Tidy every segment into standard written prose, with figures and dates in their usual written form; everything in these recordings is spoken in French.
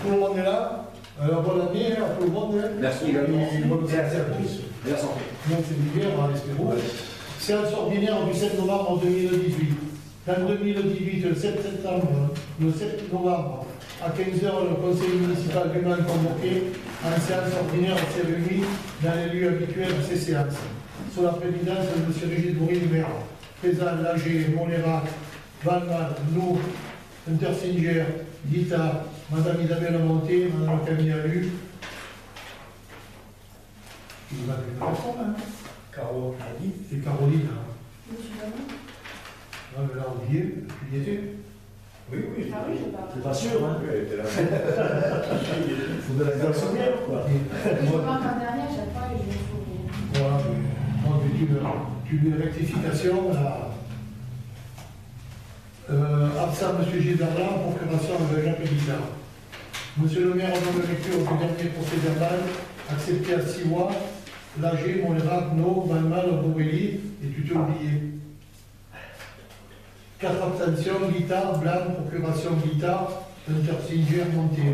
Tout le monde est là. Alors, bonne année à tout le monde. Merci également. Et bonne santé à tous. Bien santé. Donc, c'est l'hiver, on l'espère. Séance ordinaire du 7 novembre 2018. Dans 2018, le 7 septembre, le 7 novembre, à 15h, le conseil municipal lui-même convoqué en séance ordinaire s'est réuni dans les lieux habituels de ces séances. Sous la présidence de M. Régis Bourri, maire, présent Lager, Molérac, Valmal, nous, Intersinger, Guita, Mme Isabelle Monté, Mme Camille Alu. Tu vous appelez la personne, hein? Caroline. C'est Caroline. Hein? Non, mais là, oublié, tu y étais? Oui, oui. Ah oui, je parle. C'est pas sûr, hein? Oui, elle était là. Il faut de la garde souvenir, quoi. Je parle l'an dernier à chaque fois et je me souviens. Voilà, mais une rectification là. Absent M. Gilbert, procuration avec Jacques Guitard. Monsieur le maire, en nom de lecture du dernier procès verbal, accepté à 6 mois, Lager, Molérac, No, Valmal, Borelli, et tu t'es oublié. 4 abstentions, Guitard, Blanc, procuration Guitard, Intersinger, Monté.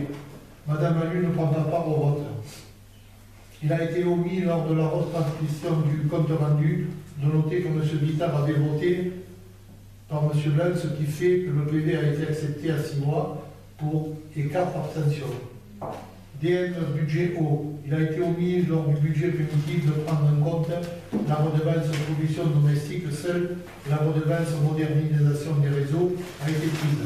Madame Alu ne prend pas part au vote. Il a été omis lors de la retranscription du compte rendu de noter que M. Guitard avait voté par M. Blanc, ce qui fait que le PV a été accepté à 6 mois pour et 4 abstentions. DN budget haut. Il a été omis lors du budget primitif de prendre en compte la redevance pollution domestique. Seule la redevance modernisation des réseaux a été prise.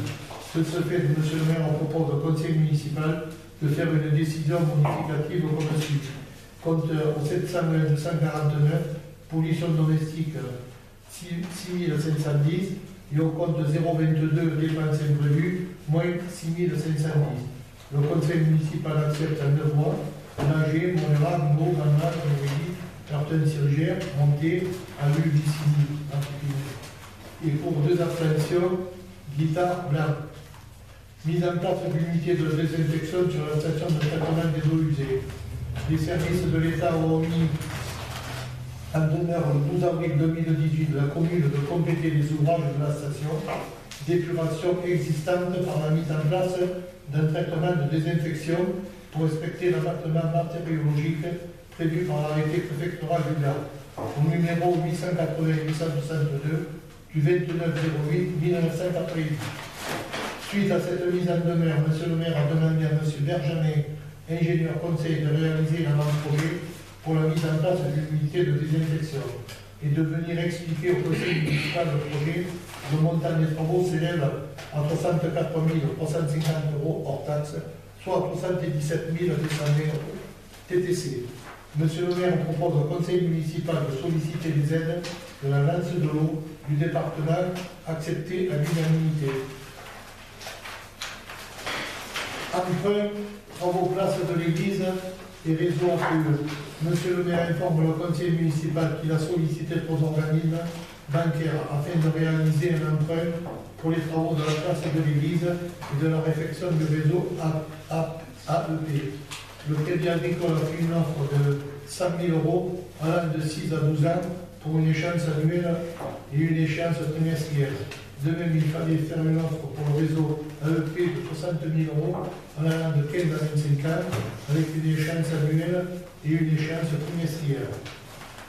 De ce fait, M. le maire propose au conseil municipal de faire une décision modificative comme suit. Compteur au 701 249, pollution domestique 6510, et au compte 022 dépenses imprévues, moins 6510. Le conseil municipal accepte en 2 mois Lager, Molérac, No, Valmal, Borelli, Intersinger, Monté, Alu, Vicini, et pour 2 abstentions, Guitard, Blanc. Mise en place d'unité de désinfection sur la station de traitement des eaux usées. Les services de l'État ont mis en demeure le 12 avril 2018 de la commune de compléter les ouvrages de la station d'épuration existante par la mise en place d'un traitement de désinfection pour respecter l'abattement bactériologique prévu par l'arrêté préfectoral du Gard, au numéro 880-862 du 29-08-1988. Suite à cette mise en demeure, M. le maire a demandé à M. Berjamin, ingénieur conseil, de réaliser un avant-projet pour la mise en place d'une unité de désinfection et de venir expliquer au conseil municipal le projet. Le montant des travaux s'élève à 64 350 € hors taxes, soit 77 200 € TTC. Monsieur le maire propose au conseil municipal de solliciter les aides de la lance de l'eau du département acceptées à l'unanimité. Emprunt, travaux place de l'église et réseau APE. Monsieur le maire informe le conseil municipal qu'il a sollicité 3 organismes bancaires afin de réaliser un emprunt pour les travaux de la place de l'église et de la réfection du réseau AEP. Le Crédit Agricole a fait une offre de 100 000 € allant de 6 à 12 ans pour une échéance annuelle et une échéance trimestrielle. De même, il fallait faire une offre pour le réseau AEP de 60 000 € allant de 15 à 25 ans avec une échéance annuelle et une échéance trimestrielle.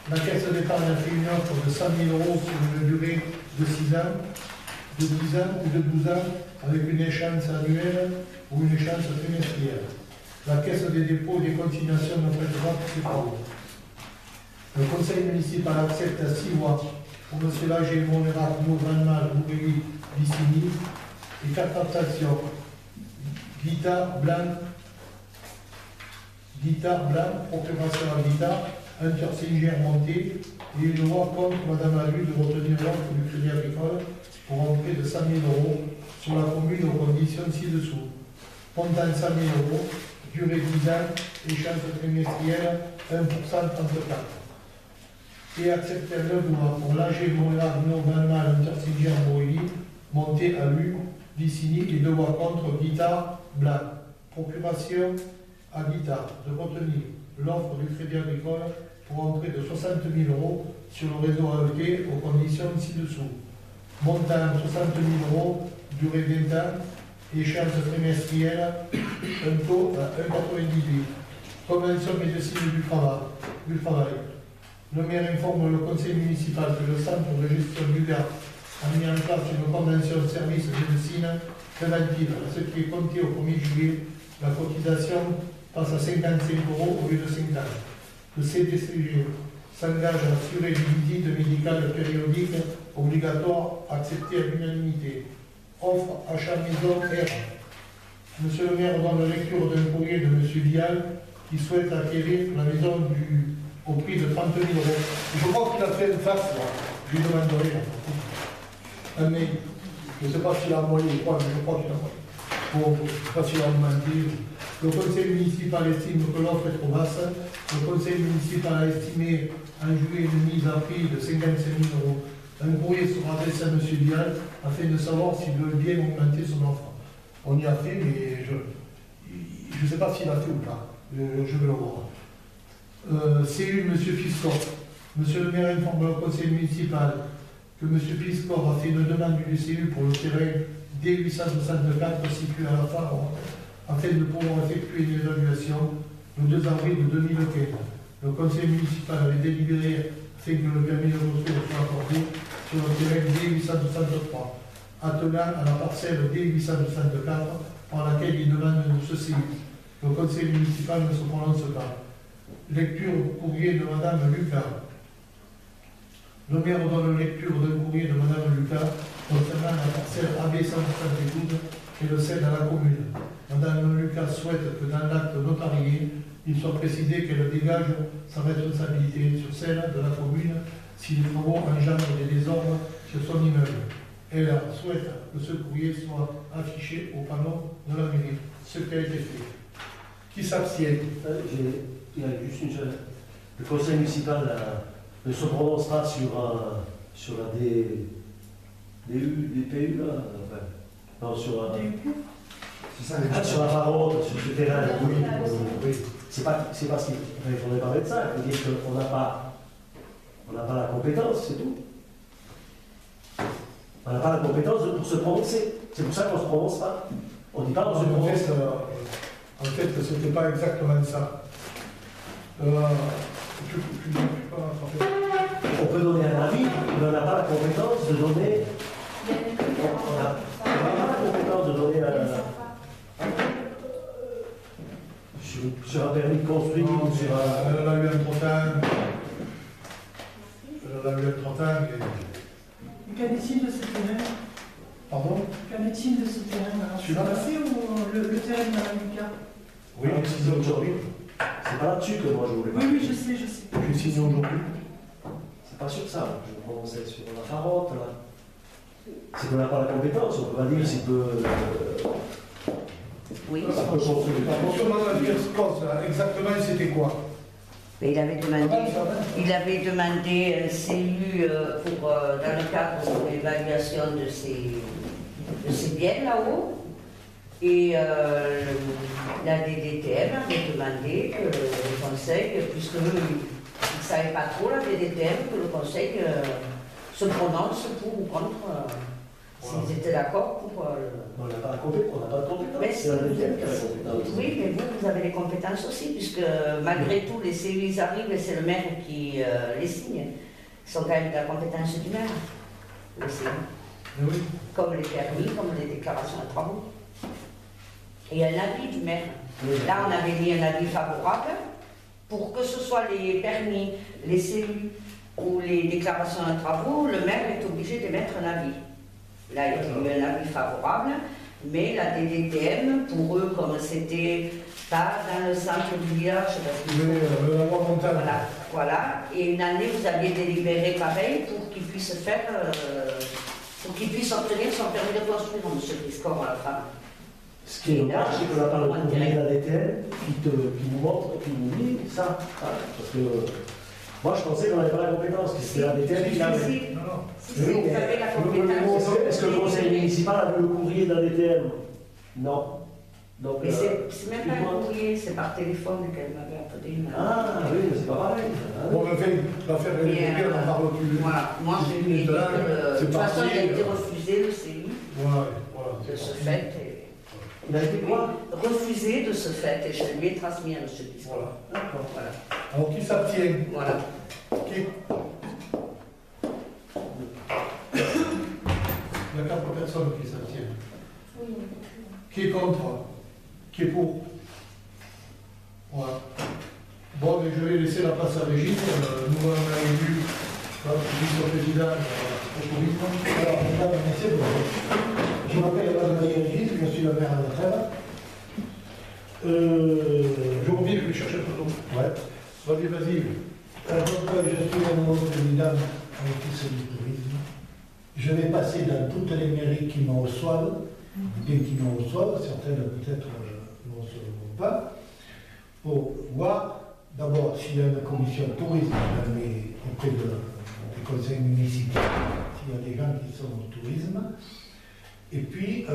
La Caisse d'épargne a fait une offre de 100 000 € sur une durée de 6 ans, de 10 ans ou de 12 ans avec une échéance annuelle ou une échéance trimestrielle. La Caisse des dépôts et des consignations ne prête pas tous ces travaux. Le conseil municipal accepte à 6 mois pour M. Lager, Molérac, No, Valmal, Borelli, Vicini et 4 abstentions. Guitard, Blanc, procuration à Guitard, Intersinger, Monté, et une loi contre Mme Alu de retenir l'offre du Crédit Agricole pour un prêt de 100 000 € sur la commune aux conditions ci-dessous. Montant 100 000 €, durée 10 ans, échéance trimestrielle 1% 34. Et accepter un 9 mois pour Lager, Molérac, No, Valmal, Intersinger, Borelli, Monté, Alu, Vicini et 2 voix contre Guitard, Blanc. Procuration à Guitard de retenir l'offre du Crédit Agricole pour un prêt de 60 000 € sur le réseau AET aux conditions ci-dessous. Montant 60 000 €, durée 20 ans, échéance trimestrielle, un taux à 1,98. Convention médecine du travail. Le maire informe le conseil municipal que le centre de gestion du Gard a mis en place une convention de service de médecine préventive, à ce qui est compté au 1er juillet. La cotisation passe à 55 € au lieu de 50. Le CDCG s'engage à assurer des visites médicales périodiques obligatoires acceptées à l'unanimité. Offre achat maison R. Monsieur le maire donne lecture d'un courrier de M. Vial qui souhaite acquérir la maison au prix de 30 000 €. Je crois qu'il a fait une face, là. Je lui demanderai. Un mail. Je ne sais pas s'il a envoyé ou quoi, mais je crois qu'il a envoyé. Bon, je ne sais pas s'il a demandé. Le conseil municipal estime que l'offre est trop basse. Le conseil municipal a estimé en juillet une mise à prix de 55 000 €. Un courrier sera adressé à M. Vial afin de savoir s'il veut bien augmenter son offre. On y a fait, mais je ne sais pas s'il a fait ou pas. Je vais le voir. CU, M. Piscor. Monsieur le maire informe le conseil municipal que M. Piscor a fait une demande du CU pour le terrain D864 situé à la phare afin de pouvoir effectuer une évaluation le 2 avril 2015. Le conseil municipal avait délibéré afin que le permis de construire soit accordé sur le terrain D863, attenant à la parcelle D864 par laquelle il demande de se saisir. Le conseil municipal ne se prononce pas. Lecture courrier de Madame Lucas. Le maire donne lecture d'un courrier de Madame Lucas concernant la parcelle AB 172 et le cède à la commune. Madame Lucas souhaite que dans l'acte notarié, il soit précisé qu'elle dégage sa responsabilité sur celle de la commune si les travaux engendrent des désordres sur son immeuble. Elle souhaite que ce courrier soit affiché au panneau de la mairie, ce qui a été fait. Qui s'abstient? Il y a juste une chose. Le conseil municipal ne se prononce pas sur la DPU, là. Enfin, non, sur la Farotte, sur ce terrain. Oui. C'est pas ce qu'il ne faudrait pas mettre ça. Il faut dire qu'on n'a pas la compétence, c'est tout. On n'a pas la compétence pour se prononcer. C'est pour ça qu'on ne se prononce pas. On ne dit pas on se prononce. En fait, ce n'était pas exactement ça. On peut donner un avis, mais on n'a pas la compétence de donner. On n'a pas la compétence de donner sur un permis de construire ou sur un. Elle a eu un trottin. Qu'en est-il de ce terrain? Pardon? Qu'en est-il de ce terrain? C'est passé ou le terrain de Mme Lucas? Oui, c'est aujourd'hui. C'est pas là-dessus que moi je voulais pas. Oui, je sais. Je signe aujourd'hui. C'est pas sur ça, je me prononçais sur la Farotte, là. C'est qu'on n'a pas la compétence, on peut pas dire s'il peut. Oui. Ça peut construire. Monsieur Madame Pierre-Scott, exactement, c'était quoi? Mais il avait demandé un CU pour, dans le cadre de l'évaluation de ses biens là-haut. Et la DDTM avait demandé que le conseil, puisque eux, ils ne savaient pas trop la DDTM, que le conseil se prononce pour ou contre, s'ils étaient d'accord pour. On n'a pas de compétence. Mais C'est la DDTM qui a la compétence. Oui, mais vous avez les compétences aussi, puisque malgré tout, les CU ils arrivent et c'est le maire qui les signe. Ils sont quand même de la compétence du maire, les CU. Oui. Comme les permis, comme les déclarations de travaux. Et un avis du maire. Là, on avait mis un avis favorable pour que ce soit les permis, les CU ou les déclarations de travaux, le maire est obligé de mettre un avis. Là, il y a eu un avis favorable, mais la DDTM, pour eux, comme c'était pas dans le centre du village, parce que voilà. Et une année, vous aviez délibéré pareil pour qu'ils puissent faire, pour qu'ils puissent obtenir son permis de construire, M. Piscor, à la fin. Ce qui est dommage, c'est qu'on n'a pas le courrier de la DTM qui nous montre, qui nous dit ça. Parce que moi, je pensais qu'on n'avait pas la compétence, que c'était la DTM qui l'avait. Si, vous avez la compétence. Est-ce que le conseil municipal a vu le courrier de la DTM? Non. Donc, mais c'est même pas un courrier, c'est par téléphone qu'elle m'avait appelé. Ah oui, mais c'est pas pareil. Bon, l'affaire est on parle plus. Voilà, moi je lui ai dit que de toute façon il a été refusé le CI. Voilà. De ce fait. Il a été quoi? Refusé de ce fait et je lui ai transmis à M. Pisco. Voilà. D'accord. Voilà. Alors qui s'abstient? Voilà. Qui... Il n'y a 4 personnes qui s'abstiennent. Oui. Qui est contre? Qui est pour? Voilà. Bon, mais je vais laisser la place à Régis. Nous, on a élu vice-président au tourisme. Alors, mesdames et messieurs, je m'appelle Valérie Régis, je suis le maire de Trèves. Je reviens, je vais chercher le photo. Ouais. Vas-y. Donc, je suis le nouveau président à l'Office du tourisme. Je vais passer dans toutes les mairies qui me reçoivent, bien qui me reçoivent, certaines peut-être ne recevront pas, pour voir d'abord s'il y a une commission tourisme auprès des conseils municipaux, s'il y a des gens qui sont au tourisme, et puis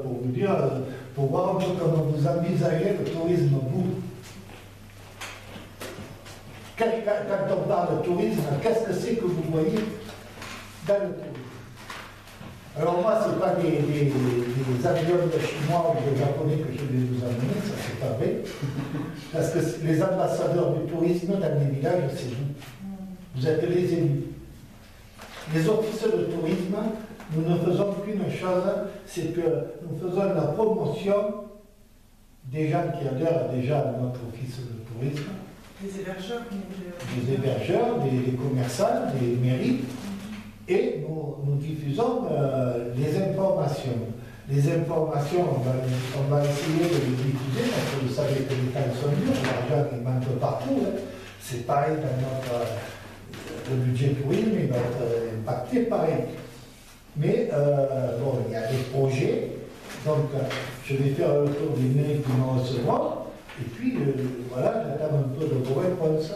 pour vous dire, pour voir un peu comment vous envisagez le tourisme, vous. Quand on parle de tourisme, qu'est-ce que c'est que vous voyez dans le tourisme? Alors moi, ce n'est pas des avions de chinois ou de japonais que je vais vous amener, ça c'est pas vrai. Parce que les ambassadeurs du tourisme dans les villages, c'est vous. Vous êtes les élus. Les offices de tourisme, nous ne faisons qu'une chose, c'est que nous faisons la promotion des gens qui adhèrent déjà à notre office de tourisme. Les hébergeurs. Des hébergeurs, des commerçants, des mairies. Et nous diffusons les informations. Les informations, on va essayer de les diffuser parce que vous savez que les temps sont durs, l'argent il manque partout. Hein. C'est pareil dans notre le budget tourisme, il va être impacté pareil. Mais bon, il y a des projets, donc je vais faire le tour des mairies qui m'en recevront, et puis voilà, j'attends un peu de vos réponses.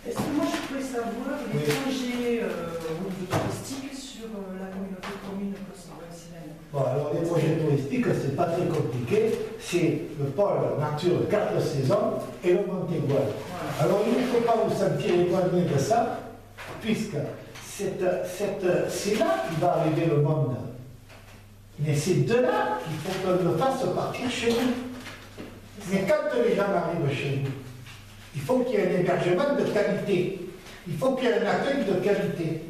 Est-ce que moi je pourrais savoir les Oui. projets au niveau touristique sur la communauté commune Poste-Saint-Hélène? Bon, alors les projets touristiques, c'est pas très compliqué, c'est le pôle nature 4 saisons et le Montégoal. Voilà. Alors il ne faut pas vous sentir éloigné de ça, puisque c'est là qui va arriver le monde. Mais c'est de là qu'il faut qu'on le fasse partir chez nous. Mais quand les gens arrivent chez nous, il faut qu'il y ait un hébergement de qualité. Il faut qu'il y ait un accueil de qualité.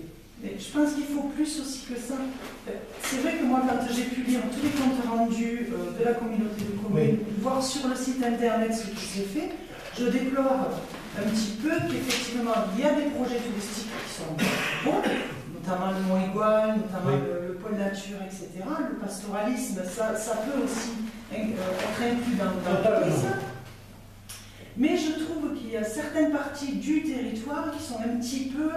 Mais je pense qu'il faut plus aussi que ça. C'est vrai que moi, quand j'ai pu lire tous les comptes rendus de la communauté de communes, voir sur le site internet ce qui s'est fait, je déplore un petit peu qu'effectivement, il y a des projets touristiques qui sont bons, notamment le Mont-Igual, notamment le pôle nature, etc. Le pastoralisme, ça peut aussi être inclus dans le tourisme. Mais je trouve qu'il y a certaines parties du territoire qui sont un petit peu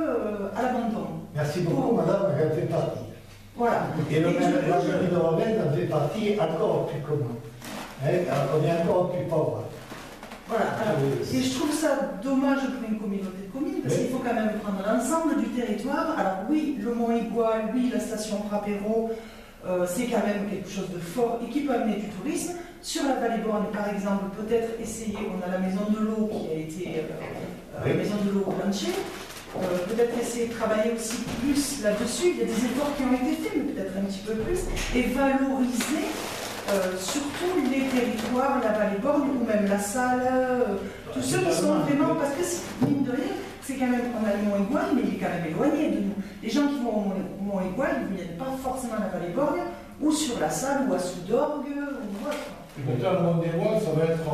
à l'abandon. Merci beaucoup, madame, elle fait partie. Voilà. Et la mairie de Rovenne en fait partie encore plus commun. On est encore plus pauvre. Voilà. Alors, et je trouve ça dommage pour une communauté de communes, parce qu'il faut quand même prendre l'ensemble du territoire. Alors oui, le Mont-Igual, oui, la station Frappéro, c'est quand même quelque chose de fort et qui peut amener du tourisme. Sur la vallée Borne, par exemple, peut-être essayer, on a la maison de l'eau qui a été la maison de l'eau au plancher, peut-être essayer de travailler aussi plus là-dessus. Il y a des efforts qui ont été faits, mais peut-être un petit peu plus, et valoriser surtout les territoires, la vallée Borne ou même la Salle, tous ceux qui sont vraiment, parce que mine de rien, c'est quand même, on a le Mont-Igual, mais il est quand même éloigné de nous. Les gens qui vont au Mont-Igual, ils ne viennent pas forcément à la vallée Borne, ou sur la Salle, ou à Soudorgue, ou autre. Et pourtant, le Montégoal, ça va être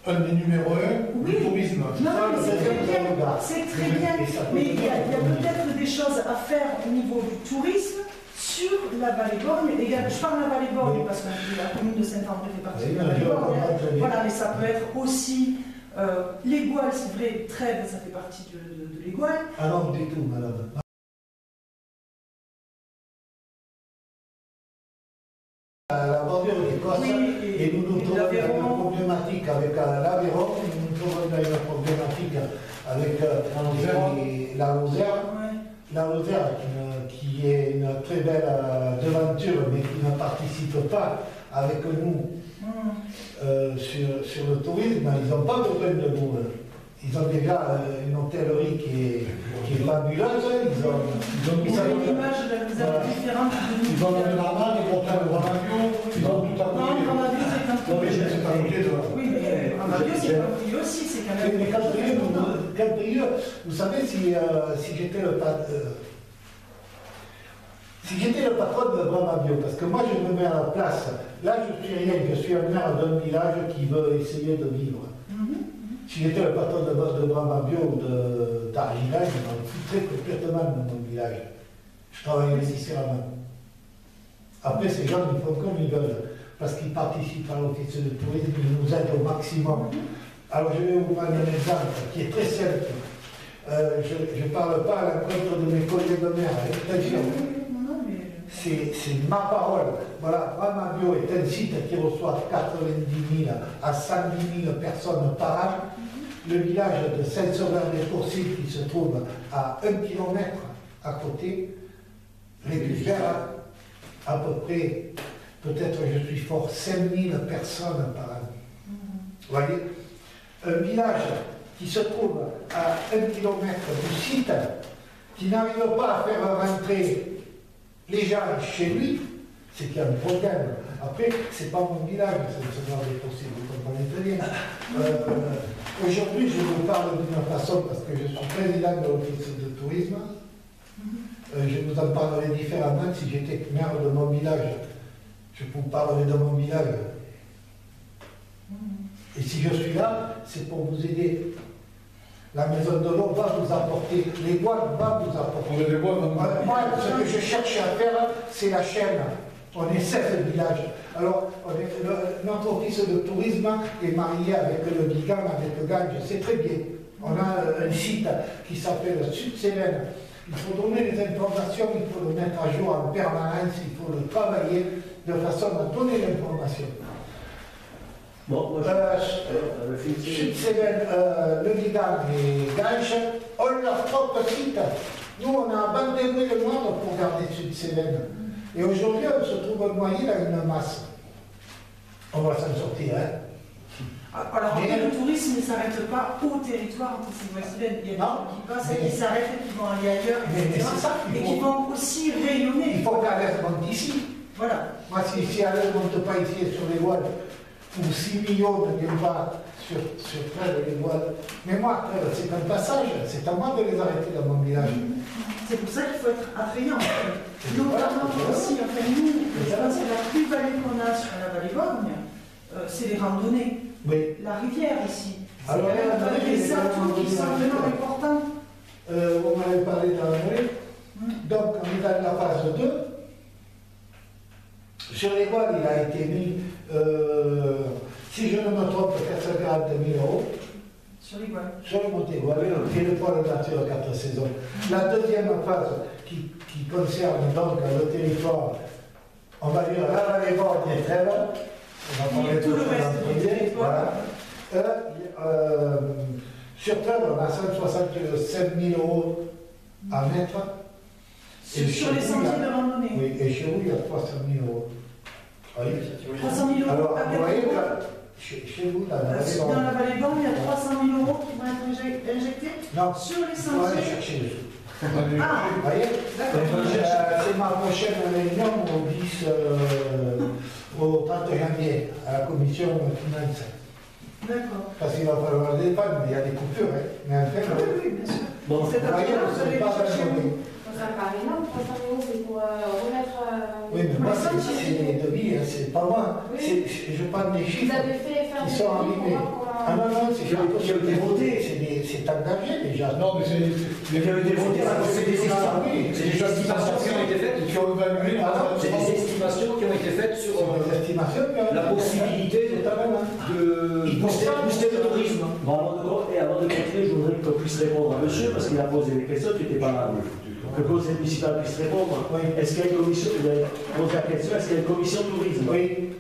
un des numéros 1 du tourisme. Non, mais c'est très bien, c'est très bien. Mais il y a peut-être des choses à faire au niveau du tourisme sur la vallée Borgne. Et je parle de la vallée Borgne parce que la commune de Saint-André fait partie de la vallée Borgne. Voilà, mais ça peut être aussi l'Égoal, c'est vrai, Trèves, ça fait partie de l'Égoal. Ah non, du tout, madame. La bordure d'Écosse, et nous nous trouvons dans une problématique avec l'Aveyron, nous nous trouvons dans une problématique avec la Lozère. La Lozère qui est une très belle devanture, mais qui ne participe pas avec nous sur le tourisme. Ils n'ont pas besoin de nous. Ils ont déjà une hôtellerie qui est fabuleuses, ils ont mis Vous ça avez dans une image de la Voilà. différente de nous. Ils ont levé la main, ils vont faire le Ramavio, ils ont tout à Non, côté. Ramavio, c'est un Non, mais c'est à côté de là. Oui, mais Ramavio, c'est pas oublié aussi, c'est quand même. Mais Cabrieux, vous savez, si j'étais le patron de Bramabio, parce que moi je me mets à la place, là je suis rien, je suis un maire d'un village qui veut essayer de vivre. Si j'étais le patron de Bramabio ou d'Argila, je m'en foutrais complètement de mon village. Je travaillerais différemment. Après, ces gens, ils font comme ils veulent, parce qu'ils participent à l'office de tourisme, ils nous aident au maximum. Alors je vais vous prendre un exemple qui est très simple. Je ne parle pas à l'encontre de mes collègues de maire, attention. C'est ma parole. Voilà, Bramabio est un site qui reçoit 90 000 à 110 000 personnes par an. Le village de Saint-Sauveur-des-Courcils, qui se trouve à 1 km à côté, récupère à peu près, peut-être je suis fort, 5 000 personnes par an. Vous voyez, un village qui se trouve à 1 km du site, qui n'arrive pas à faire rentrer les gens chez lui, c'est qu'il y a un problème. Après, c'est pas mon village, c'est ce genre de possible, vous comprenez très bien. Aujourd'hui, je vous parle d'une façon parce que je suis président de l'office de tourisme. Je vous en parlerai différemment si j'étais maire de mon village. Je vous parlerai de mon village. Et si je suis là, c'est pour vous aider. La maison de l'eau va vous apporter, les bois vont vous apporter. Moi, ce que je cherche à faire, c'est la chaîne. On est 7 villages. Alors, notre office de tourisme est marié avec le Bigan, avec le Gange, c'est très bien. On a un site qui s'appelle Sud-Cévennes. Il faut donner les informations, il faut le mettre à jour en permanence, il faut le travailler de façon à donner l'information. Bon, moi, Sud-Cévennes, le Bigan et Gange ont leur propre site. Nous, on a abandonné le monde pour garder Sud-Cévennes. Et aujourd'hui, on se trouve noyé dans une masse. On va s'en sortir, hein. Alors, le tourisme ne s'arrête pas au territoire de ces Cévennes. Il y a des gens qui passent et qui s'arrêtent et qui vont aller ailleurs, etc. Et qui vont aussi rayonner. Il faut qu'Alès monte ici. Voilà. Moi, si Alès ne monte pas ici sur les voiles, ou 6 millions ne viennent pas sur Trèves les voiles, mais moi, Trèves, c'est un passage, c'est à moi de les arrêter dans mon village. C'est pour ça qu'il faut être attrayant. Notamment aussi, enfin nous, je pense que la plus-value qu'on a sur la vallée Borgne, c'est les randonnées. Oui. La rivière ici. C'est Alors, quand même des atouts qui sont vraiment importants. Vous m'avez parlé de la vallée. Donc, on est dans la phase 2. Sur les voiles, il a été mis, si je ne me trompe, 440 000 €. Sur les voiles. Sur le Montévoile, qui est le pôle nature 4 saisons. La deuxième phase qui concerne donc le territoire, on va dire la vallée Borgne et Trèves. On va parler tout le reste du territoire. Voilà. Sur Trèves, on a 165 000 € à mettre. Sur les sentiers de randonnée. Oui, et chez vous, il y a 300 000 €. Oui. 300 000 € Alors, à vous voyez quel que chez vous, dans la vallée Borgne. Dans la vallée Borgne, il y a 300 000 € qui vont être injectés Non, sur les il faut aller sentiers. chercher les sous. Ah, Vous voyez, c'est ma prochaine réunion au 30 janvier à la commission finance. d'accord. Parce qu'il va falloir des dépenses, mais il y a des coupures. Hein. Mais en fait, Oui, oui, bien sûr. bon, C'est vous voyez, à on ne pas abandonné. Ça me paraît énorme, 300 €, c'est pour remettre. Oui, mais moi, c'est des devis, hein, c'est pas moi. Oui. Je parle des Vous chiffres avez fait faire qui des sont devis pour arrivés. voir comment- Ah non, non, c'est Qui ont été votés. c'est engagé déjà. Non, mais c'est qui ont été votés, c'est des estimations. C'est des estimations qui ont été faites. qui ont évalué C'est des estimations qui ont été faites sur Les estimations, la possibilité de booster le tourisme. Bon, avant de continuer, je voudrais qu'on puisse répondre à monsieur, parce qu'il a posé des questions qui n'étaient pas là. Que le conseil municipal puisse répondre. Oui. Est-ce qu'il y a une commission, vous avez posé la question, est-ce qu'il y a une commission tourisme? Oui,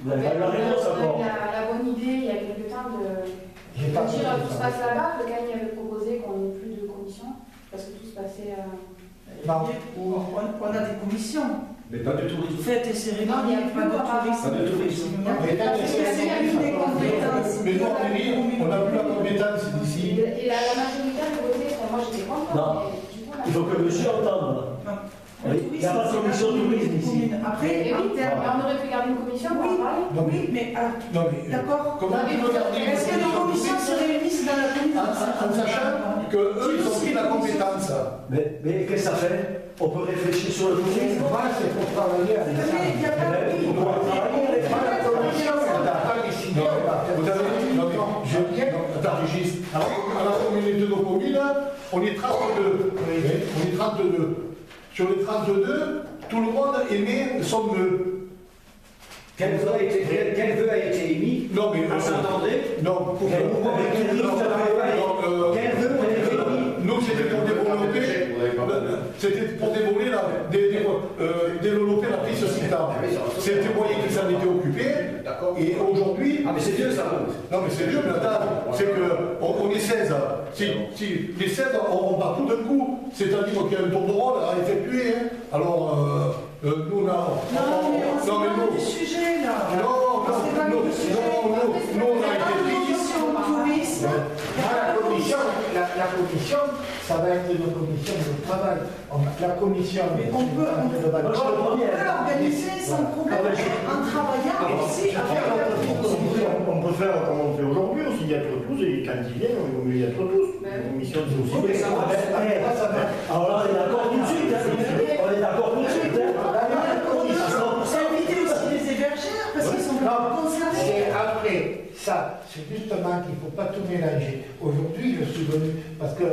Vous n'avez pas eu la réponse On a encore. eu la bonne idée il y a quelques temps de j'ai pas dire tout se compris. passe là-bas. Le CANI avait proposé qu'on n'ait plus de commission parce que tout se passait. Non. On a des commissions. Mais pas de tourisme. Fêtes et cérémonies, Non, il y a pas de plus, tourisme. Pas de tourisme. Mais Parce que c'est une des compétences. Mais non, on n'a plus la compétence d'ici. Et la majorité avait voté qu'on moi j'étais contre. Non. Mais du coup, on a- Il faut que monsieur entende. Il n'y a pas de commission tourisme ici. Après, Et en oui, termes. on aurait pu garder une commission pour en parler. Oui, mais alors, Non, mais, d'accord. comment tu peux garder une Est-ce que nos commissions se réunissent dans la commune en sachant qu'eux, ils ont pris la compétence. Mais qu'est-ce que ça fait? On peut réfléchir sur le tourisme. Moi, c'est pour travailler avec ça. Il n'y a pas de On doit travailler avec Moi, la commission, elle n'a pas décidé. Non, on va faire vous ça. avez, non, mais, Je viens. attends, Régis, à la communauté de nos communes, on est 32. On est 32. Sur les 32, tout le monde émet son vœu. Quel vœu a été émis Non, mais à Saint-André? non, pour Quel vœu a été émis? nous, c'était pour développer, développer la prise cyclable. C'était moyen qu'ils s'en étaient occupés. Et aujourd'hui. Ah, mais c'est vieux ça. Non, mais c'est vieux, mais attends, c'est qu'on est 16. Si les 16, on part tout d'un coup. C'est-à-dire qu'il y a un tour de rôle à effectuer. Hein. Alors, nous, on a. Non, mais on s'est non, mais parlé nous. du sujet là. Non, On s'est parlé du sujet. nous, on a été pris. Tourisme. La commission, ça va être une commission de travail. La commission, Mais on peut organiser sans problème en travaillant aussi avec la commission. On peut faire comme on fait aujourd'hui, aussi y être tous, et quand ils viennent, on veut y être tous. Une mission, c'est aussi Oui, ça va. Alors là, on est d'accord tout de suite. On est d'accord tout de suite. On peut inviter aussi les hébergeurs parce qu'ils sont concernés. C'est après ça, c'est justement qu'il ne faut pas tout mélanger. Aujourd'hui, je suis venu, parce que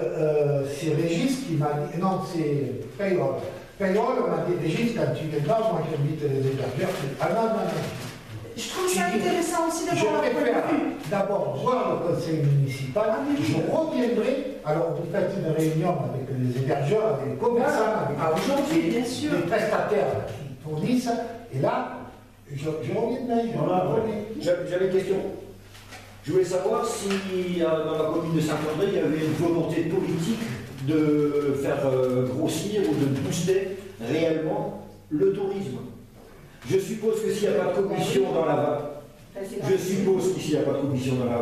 c'est Régis qui m'a dit, non, c'est Payroll. Payroll m'a dit, Régis, quand tu viens là, moi j'invite les hébergeurs. Ah non, non, non. Je trouve ça intéressant aussi Je d'avoir un point préfère de vue. d'abord voir le conseil municipal, je reviendrai, alors vous faites une réunion avec les hébergeurs, avec les commerçants, avec Aujourd'hui, bien sûr. les prestataires qui fournissent, et là, je reviendrai. J'avais une question. Je voulais savoir si dans la commune de Saint-André, il y avait une volonté politique de faire grossir ou de booster réellement le tourisme. Je suppose que s'il n'y a pas de commission dans la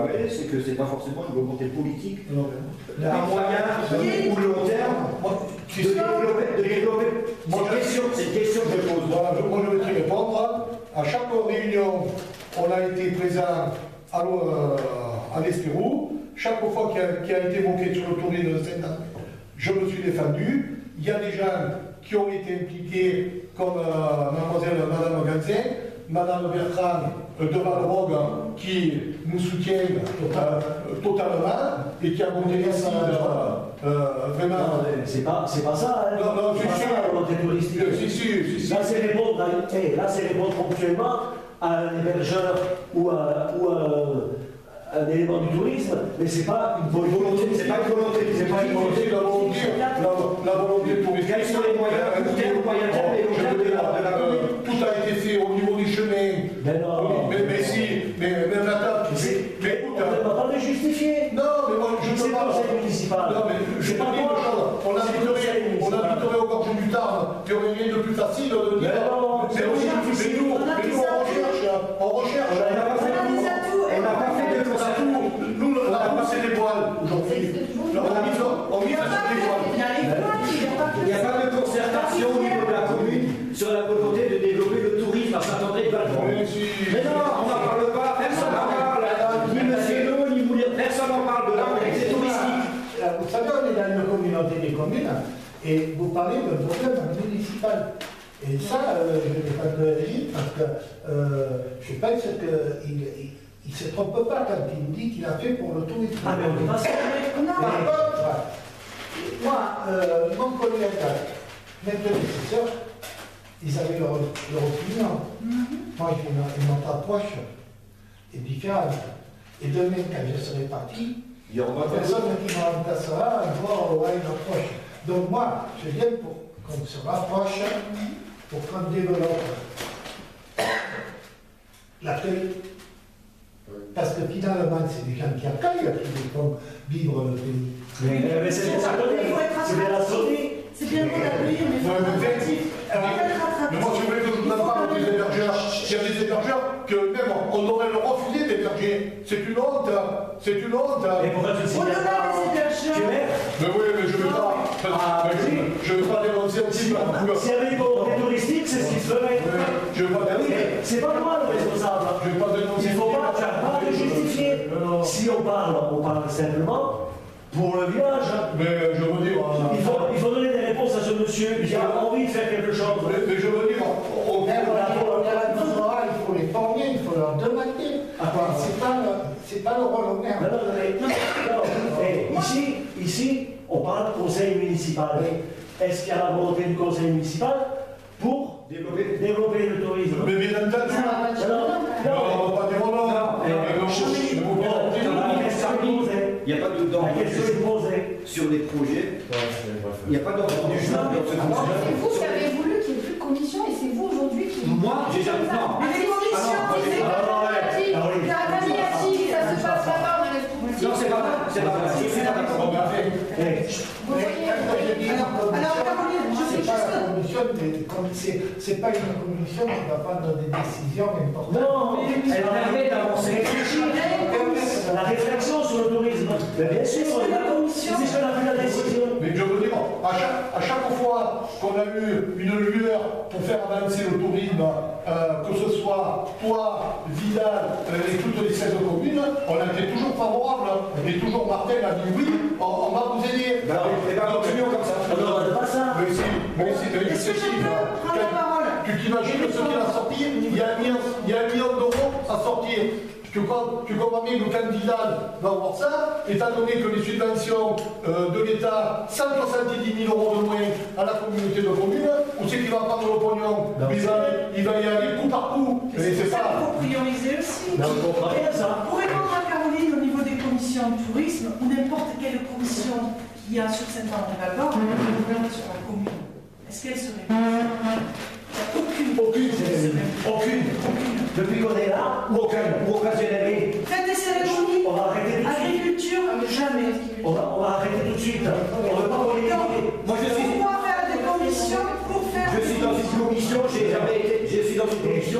vallée, c'est que c'est pas forcément une volonté politique à moyen ou long terme de développer. C'est une question que je pose. Voilà, moi je vais te répondre. À chaque réunion, on a été présent à l'Espérou. Chaque fois qu'il a été évoqué sur le tourisme de Saint-André, je me suis défendu. Il y a des gens qui ont été impliqués, comme Madame Ganzin, Madame Bertrand de Valrogue, qui nous soutient totalement et qui a monté ici vraiment. C'est pas ça, hein. Non, c'est pas ça, la volonté touristique. Si. Là, c'est répondre ponctuellement à un hébergeur ou à un élément du tourisme, mais c'est pas une volonté. C'est pas une volonté. La volonté touristique. Quels sont les moyens à court terme, moyen terme et long terme de la commune? Tout a été fait au niveau des chemins. Mais non. Mais même la table. Mais écoute. On ne va pas le justifier. Non, mais moi je C'est ne le pas. conseil municipal. Non, mais je te dis une chose. On habiterait au gorge du Tarn, il n'y aurait rien de plus facile de dire. Mais nous, on recherche. On a des atouts. On n'a pas fait de Nous, on a passé des voiles aujourd'hui. On vit à passer des voiles. Il n'y a pas de concertation au niveau de la commune sur la volonté de développer le tourisme à Saint-André-de-Valmont. Mais non, on n'en parle pas, personne n'en parle. Ni le CNO, ni vous, personne n'en parle de l'activité touristique. Vous savez, on est dans une communauté des communes, et vous parlez d'un problème municipal. Et ça, je ne vais pas le dire parce que je pense qu'il ne se trompe pas quand il nous dit qu'il a fait pour le tourisme. Ah, mais on ne peut pas se Par contre, moi, mon collègue, mes prédécesseurs, ils avaient leur opinion. Moi, j'ai une autre approche est différente. Et demain, quand je serai parti, Il y aura personne qui me remplacera aura une approche. Donc moi, je viens pour qu'on se rapproche, pour qu'on développe l'accueil. Parce que finalement, c'est des gens qui accueillent qui font vivre le pays. Mais c'est bien la sauter. C'est bien beau d'accueillir, mais il faut être attractif. Mais moi, je voulais que je vous en parle des hébergeurs. Il y a des hébergeurs que même on aurait le refusé d'héberger. C'est une honte. C'est une honte. Et pourquoi tu ne Au-delà des hébergeurs. Tu es maire? Mais oui, mais je Ah, Je ne veux pas dénoncer aussi. s'il y avait une volonté touristique, c'est ce qui se ferait. Je veux pas dénoncer. C'est pas moi le responsable. Je ne veux pas dénoncer. Il ne faut pas de justifier. Si on parle simplement pour le village. Mais je veux dire. Il faut donner des réponses à ce monsieur qui a envie de faire quelque chose. Mais je veux dire, il faut les former, il faut leur demander. C'est pas le rôle au maire. Ici, on parle de conseil municipal. Est-ce qu'il y a la volonté du conseil municipal pour développer le tourisme? mais bien entendu. On va pas dire non. Il n'y a pas de d'ordre La question est posée. sur les projets. Il n'y a pas d'ordre du jour dans ce conseil. C'est vous qui avez voulu qu'il n'y ait plus de commission et c'est vous aujourd'hui qui. Moi, j'ai jamais. Non. Mais les commissions, c'est C'est un palliatif, ça se passe là-bas, on laisse tout. Non, c'est pas vrai. C'est pas vrai. Je suis pas d'accord. Vous voyez, alors, Caroline, je sais juste. C'est pas une commission qui va prendre des décisions importantes. Non, elle permet d'avancer. La réflexion sur le tourisme. Mais bien sûr, c'est ce qu'on a pris la décision. Mais je veux dire, à chaque fois qu'on a eu une lueur pour faire avancer le tourisme, que ce soit toi, Vidal et toutes les 16 communes, on a été toujours favorable. Et toujours Martin a dit oui, on va vous aider. Et bien, continuons comme ça. Non, pas ça. Mais si, Est-ce que je peux prendre la parole? tu t'imagines ce qu'il a sorti, il y a 1 million d'euros à sortir. Tu comprends bien que le candidat va avoir ça, étant donné que les subventions de l'État, 170 000 euros de moins à la communauté de communes, où c'est qu'il va prendre le pognon? Il va y aller coup par coup. Et c'est ça. Il faut prioriser aussi. Non, on comprend rien ça. Pour répondre à Caroline au niveau des commissions de tourisme, ou n'importe quelle commission qu'il y a sur Saint-André-Valbord, sur la commune, est-ce qu'elle serait aucune. Aucune. Depuis qu'on est là, aucune. Occasionnellement. Faites des cérémonies, On va arrêter tout de suite. agriculture, jamais. On va arrêter tout de suite. On ne veut pas polémiquer. Moi, je suis. Pourquoi faire des commissions pour faire. Je suis dans une commission,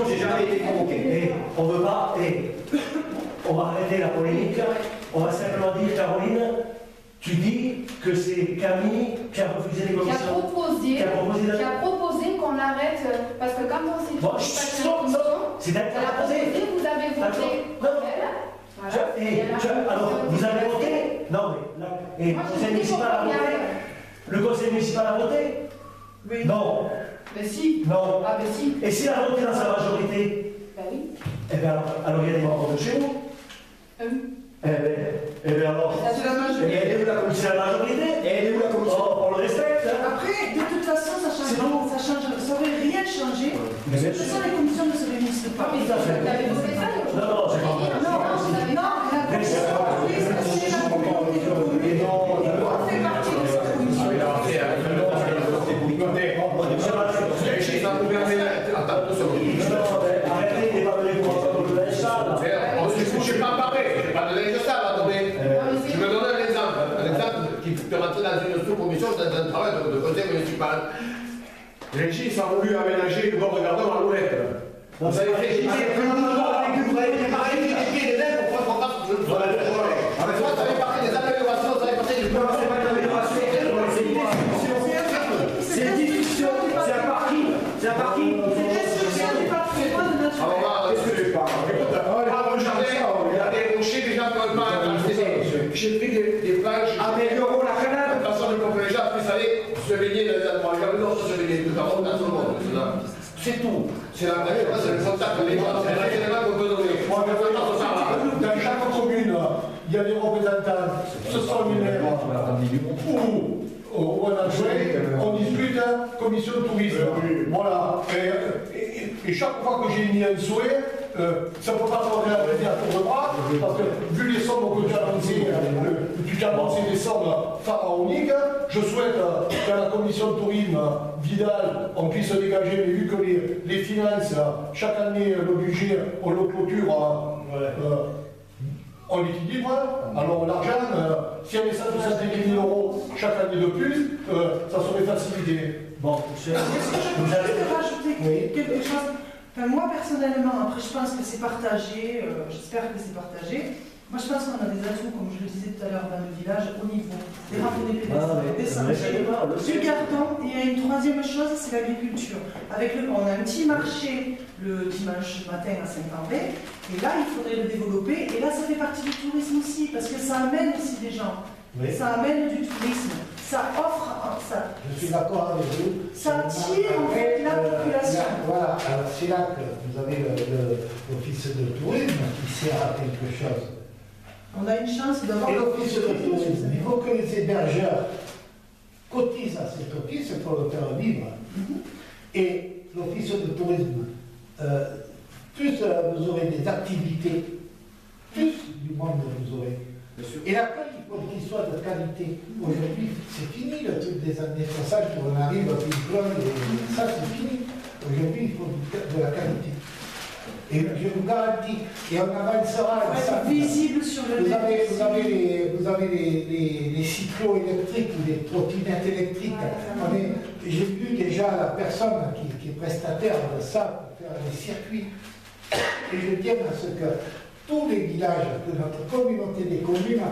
j'ai jamais été convoqué. Et on veut pas. On va arrêter la polémique. On va simplement dire, Caroline, tu dis que c'est Camille qui a refusé les Qui a commissions. proposé qu'on arrête, parce que quand on s'est Bon, passé stop, en commission, c'est elle a d'accord. proposé, vous avez voté D'accord. pour elle. Voilà. Alors, vous avez voté? Non, mais le Moi, conseil j'ai municipal a voté pour voté? Le conseil municipal a voté? Oui. Non. Mais si. Non. Ah, mais si. Et s'il a voté dans sa majorité? Ben oui. Eh bien alors il y a des membres de chez nous. Eh bien alors. C'est la majorité. Et elle est où la commission? C'est la majorité? Et elle est où la commission? On le respecte. Hein. Après, de toute façon, ça C'est change, tout. ça aurait rien changé. Mais bien Ce sûr. sont les commissions ne se réunissent pas. Mais Tout à fait. vous avez voté ça Non, non, c'est pas vrai. Non, la commission de tourisme, c'est la communauté de communes. Et on fait partie de cette commission. Arrêtez, il n'est pas venu pour le linge-sale. Je ne suis pas paré, je n'ai pas de linge sale, attendez. Je me donne un exemple qui peut rentrer dans une sous-commission, dans un travail de conseil municipal. Régis a voulu aménager le bord de Gardon à l'Oulette. Vous avez fait chier plus de vous avez préparé les pieds des ailes pour qu'on fasse le problème. Avec toi, ça fait partie des améliorations, ça fait partie du plan. C'est pas une amélioration, c'est une discussion. C'est un parking. C'est un parking. Qu'est-ce que tu parles? Écoute, dans le jardin, il y a des rochers, des gens ne peuvent pas accéder. J'ai pris des plages. Améliorons la canal. De toute façon, pour que les gens puissent aller se baigner dans les endroits. Il y a le se baigner tout à l'heure dans tout le monde. C'est tout. C'est la c'est le contact des gens. C'est l'élément qu'on peut donner. Dans chaque commune, il y a des représentants, ce sont les maires ou un adjoint, on discute commission de tourisme. Voilà. Et chaque fois que j'ai mis un souhait, ça ne peut pas se réaliser à tour de bras, parce que vu les sommes que tu as annoncé des sommes pharaoniques, je souhaite qu'à la commission de tourisme, Vidal, on puisse dégager, mais vu que les finances, chaque année, le budget, on le clôture en équilibre, alors l'argent, si elle est 170 000 euros chaque année de plus, ça serait facilité. Bon, Est-ce que je peux juste rajouter quelque chose? Enfin, moi, personnellement, après, je pense que c'est partagé, j'espère que c'est partagé. Moi, je pense qu'on a des atouts, comme je le disais tout à l'heure, dans le village, au niveau des randonnées pédestres, des sentiers, du gardon. Et il y a une troisième chose, c'est l'agriculture. On a un petit marché le dimanche matin à Saint-André, et là, il faudrait le développer. Et là, ça fait partie du tourisme aussi, parce que ça amène aussi des gens. Oui. Ça amène du tourisme. Ça offre. Je suis d'accord avec vous. Ça attire en fait la population. Voilà, alors c'est là que vous avez l'office de tourisme qui sert à quelque chose. On a une chance d'avoir. Et l'office de tourisme, il faut que les hébergeurs cotisent à cet office pour le faire vivre. Et l'office de tourisme, plus vous aurez des activités, plus du monde vous aurez. Et l'accueil, il faut qu'il soit de qualité. Aujourd'hui, c'est fini le truc des années 60 où on arrive à Pink-Floyd et ça, c'est fini. Aujourd'hui, il faut de la qualité. Et je vous garantis, et on avancera. Ouais, visible sur le vous avez les cyclos électriques ou les trottinettes électriques. J'ai vu déjà la personne qui est prestataire de ça pour faire des circuits. Et je tiens à ce que tous les villages de notre communauté des communes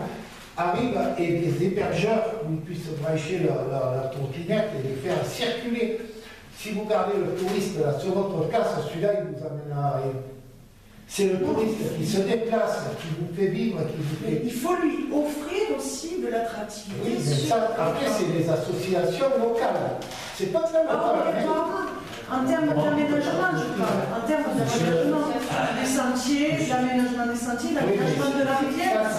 arrivent et des hébergeurs où ils puissent brancher la trottinette et les faire circuler. Si vous gardez le touriste là, sur votre casse, celui-là, il vous amène à rien. C'est le touriste qui se déplace, qui vous fait vivre, qui vous fait... Il faut lui offrir aussi de l'attractivité. Oui, mais ça, après, c'est les associations locales. C'est pas ça le En termes d'aménagement, je parle. En termes d'aménagement des sentiers, l'aménagement des sentiers, l'aménagement de la rivière. Là,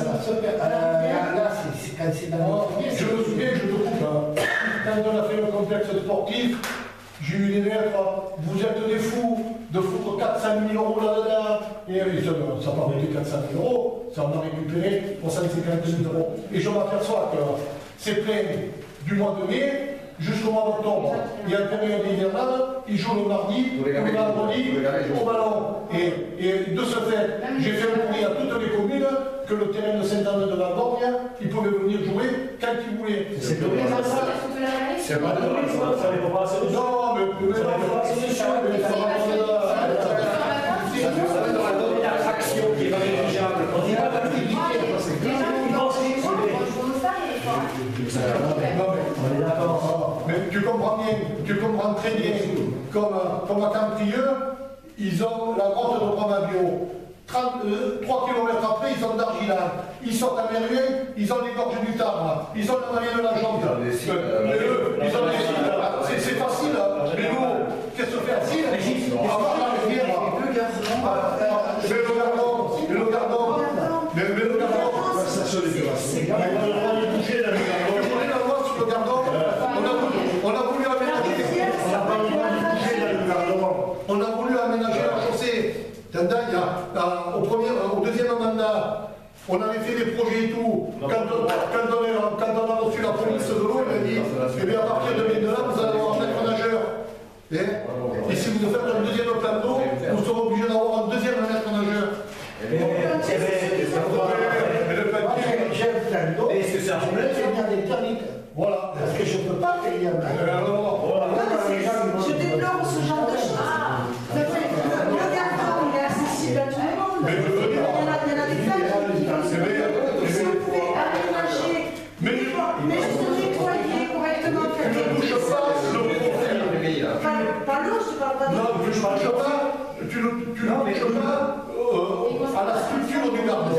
c'est quand c'est dans le... Je me souviens, je te coupe, quand on a fait le complexe sportif, j'ai eu des lettres, vous êtes des fous de foutre 400 000 € là-dedans. Et ça parlait de 400 000 €, ça en a récupéré pour 150 000 €. Et je m'aperçois que c'est plein du mois de mai jusqu'au mois d'octobre. Il y a une période hivernale, ils jouent le mardi, le vendredi, au ballon. Et de ce fait, j'ai fait un courrier à toutes les communes que le terrain de Saint-Anne de la Borgne, ils pouvaient venir jouer quand ils voulaient. C'est pas c'est pas de non, mais l'attraction qui est pas négligeable. On dit pas on est d'accord. Mais tu comprends très bien, comme à Camprieux, ils ont la grotte de Bramabio. 3 km après, ils sont d'Argilan. Ils sortent à Meruel, ils ont les gorges du Tarn, ils ont la vallée de la Jambe. Ils ont des sites. C'est facile, mais nous, qu'est-ce que c'est facile? On va voir la rivière. Mais le gardon. Mais le gardon. Ça se les on a bouché la loi sur le gardon. On a voulu aménager. On a voulu aménager la chaussée. Au deuxième mandat, on avait fait des projets et tout. Quand on a reçu la police de l'eau, on a dit eh bien, à partir de maintenant, vous allez avoir un maître nageur. Et si vous faites un deuxième plan d'eau, vous serez obligé d'avoir un deuxième maître nageur. Est-ce que c'est un problème? C'est bien des thermiques. Voilà. Parce que je ne peux pas payer un maître. Je déplore ce genre de choses. Le gardon, il est accessible à tout le monde. Il y en a des familles. Si vous pouvez aménager, mais juste nettoyer correctement. Tu ne touches pas le profil. Pas l'eau, je ne parle pas de l'eau. Non, tu ne touches pas à la structure du gardon.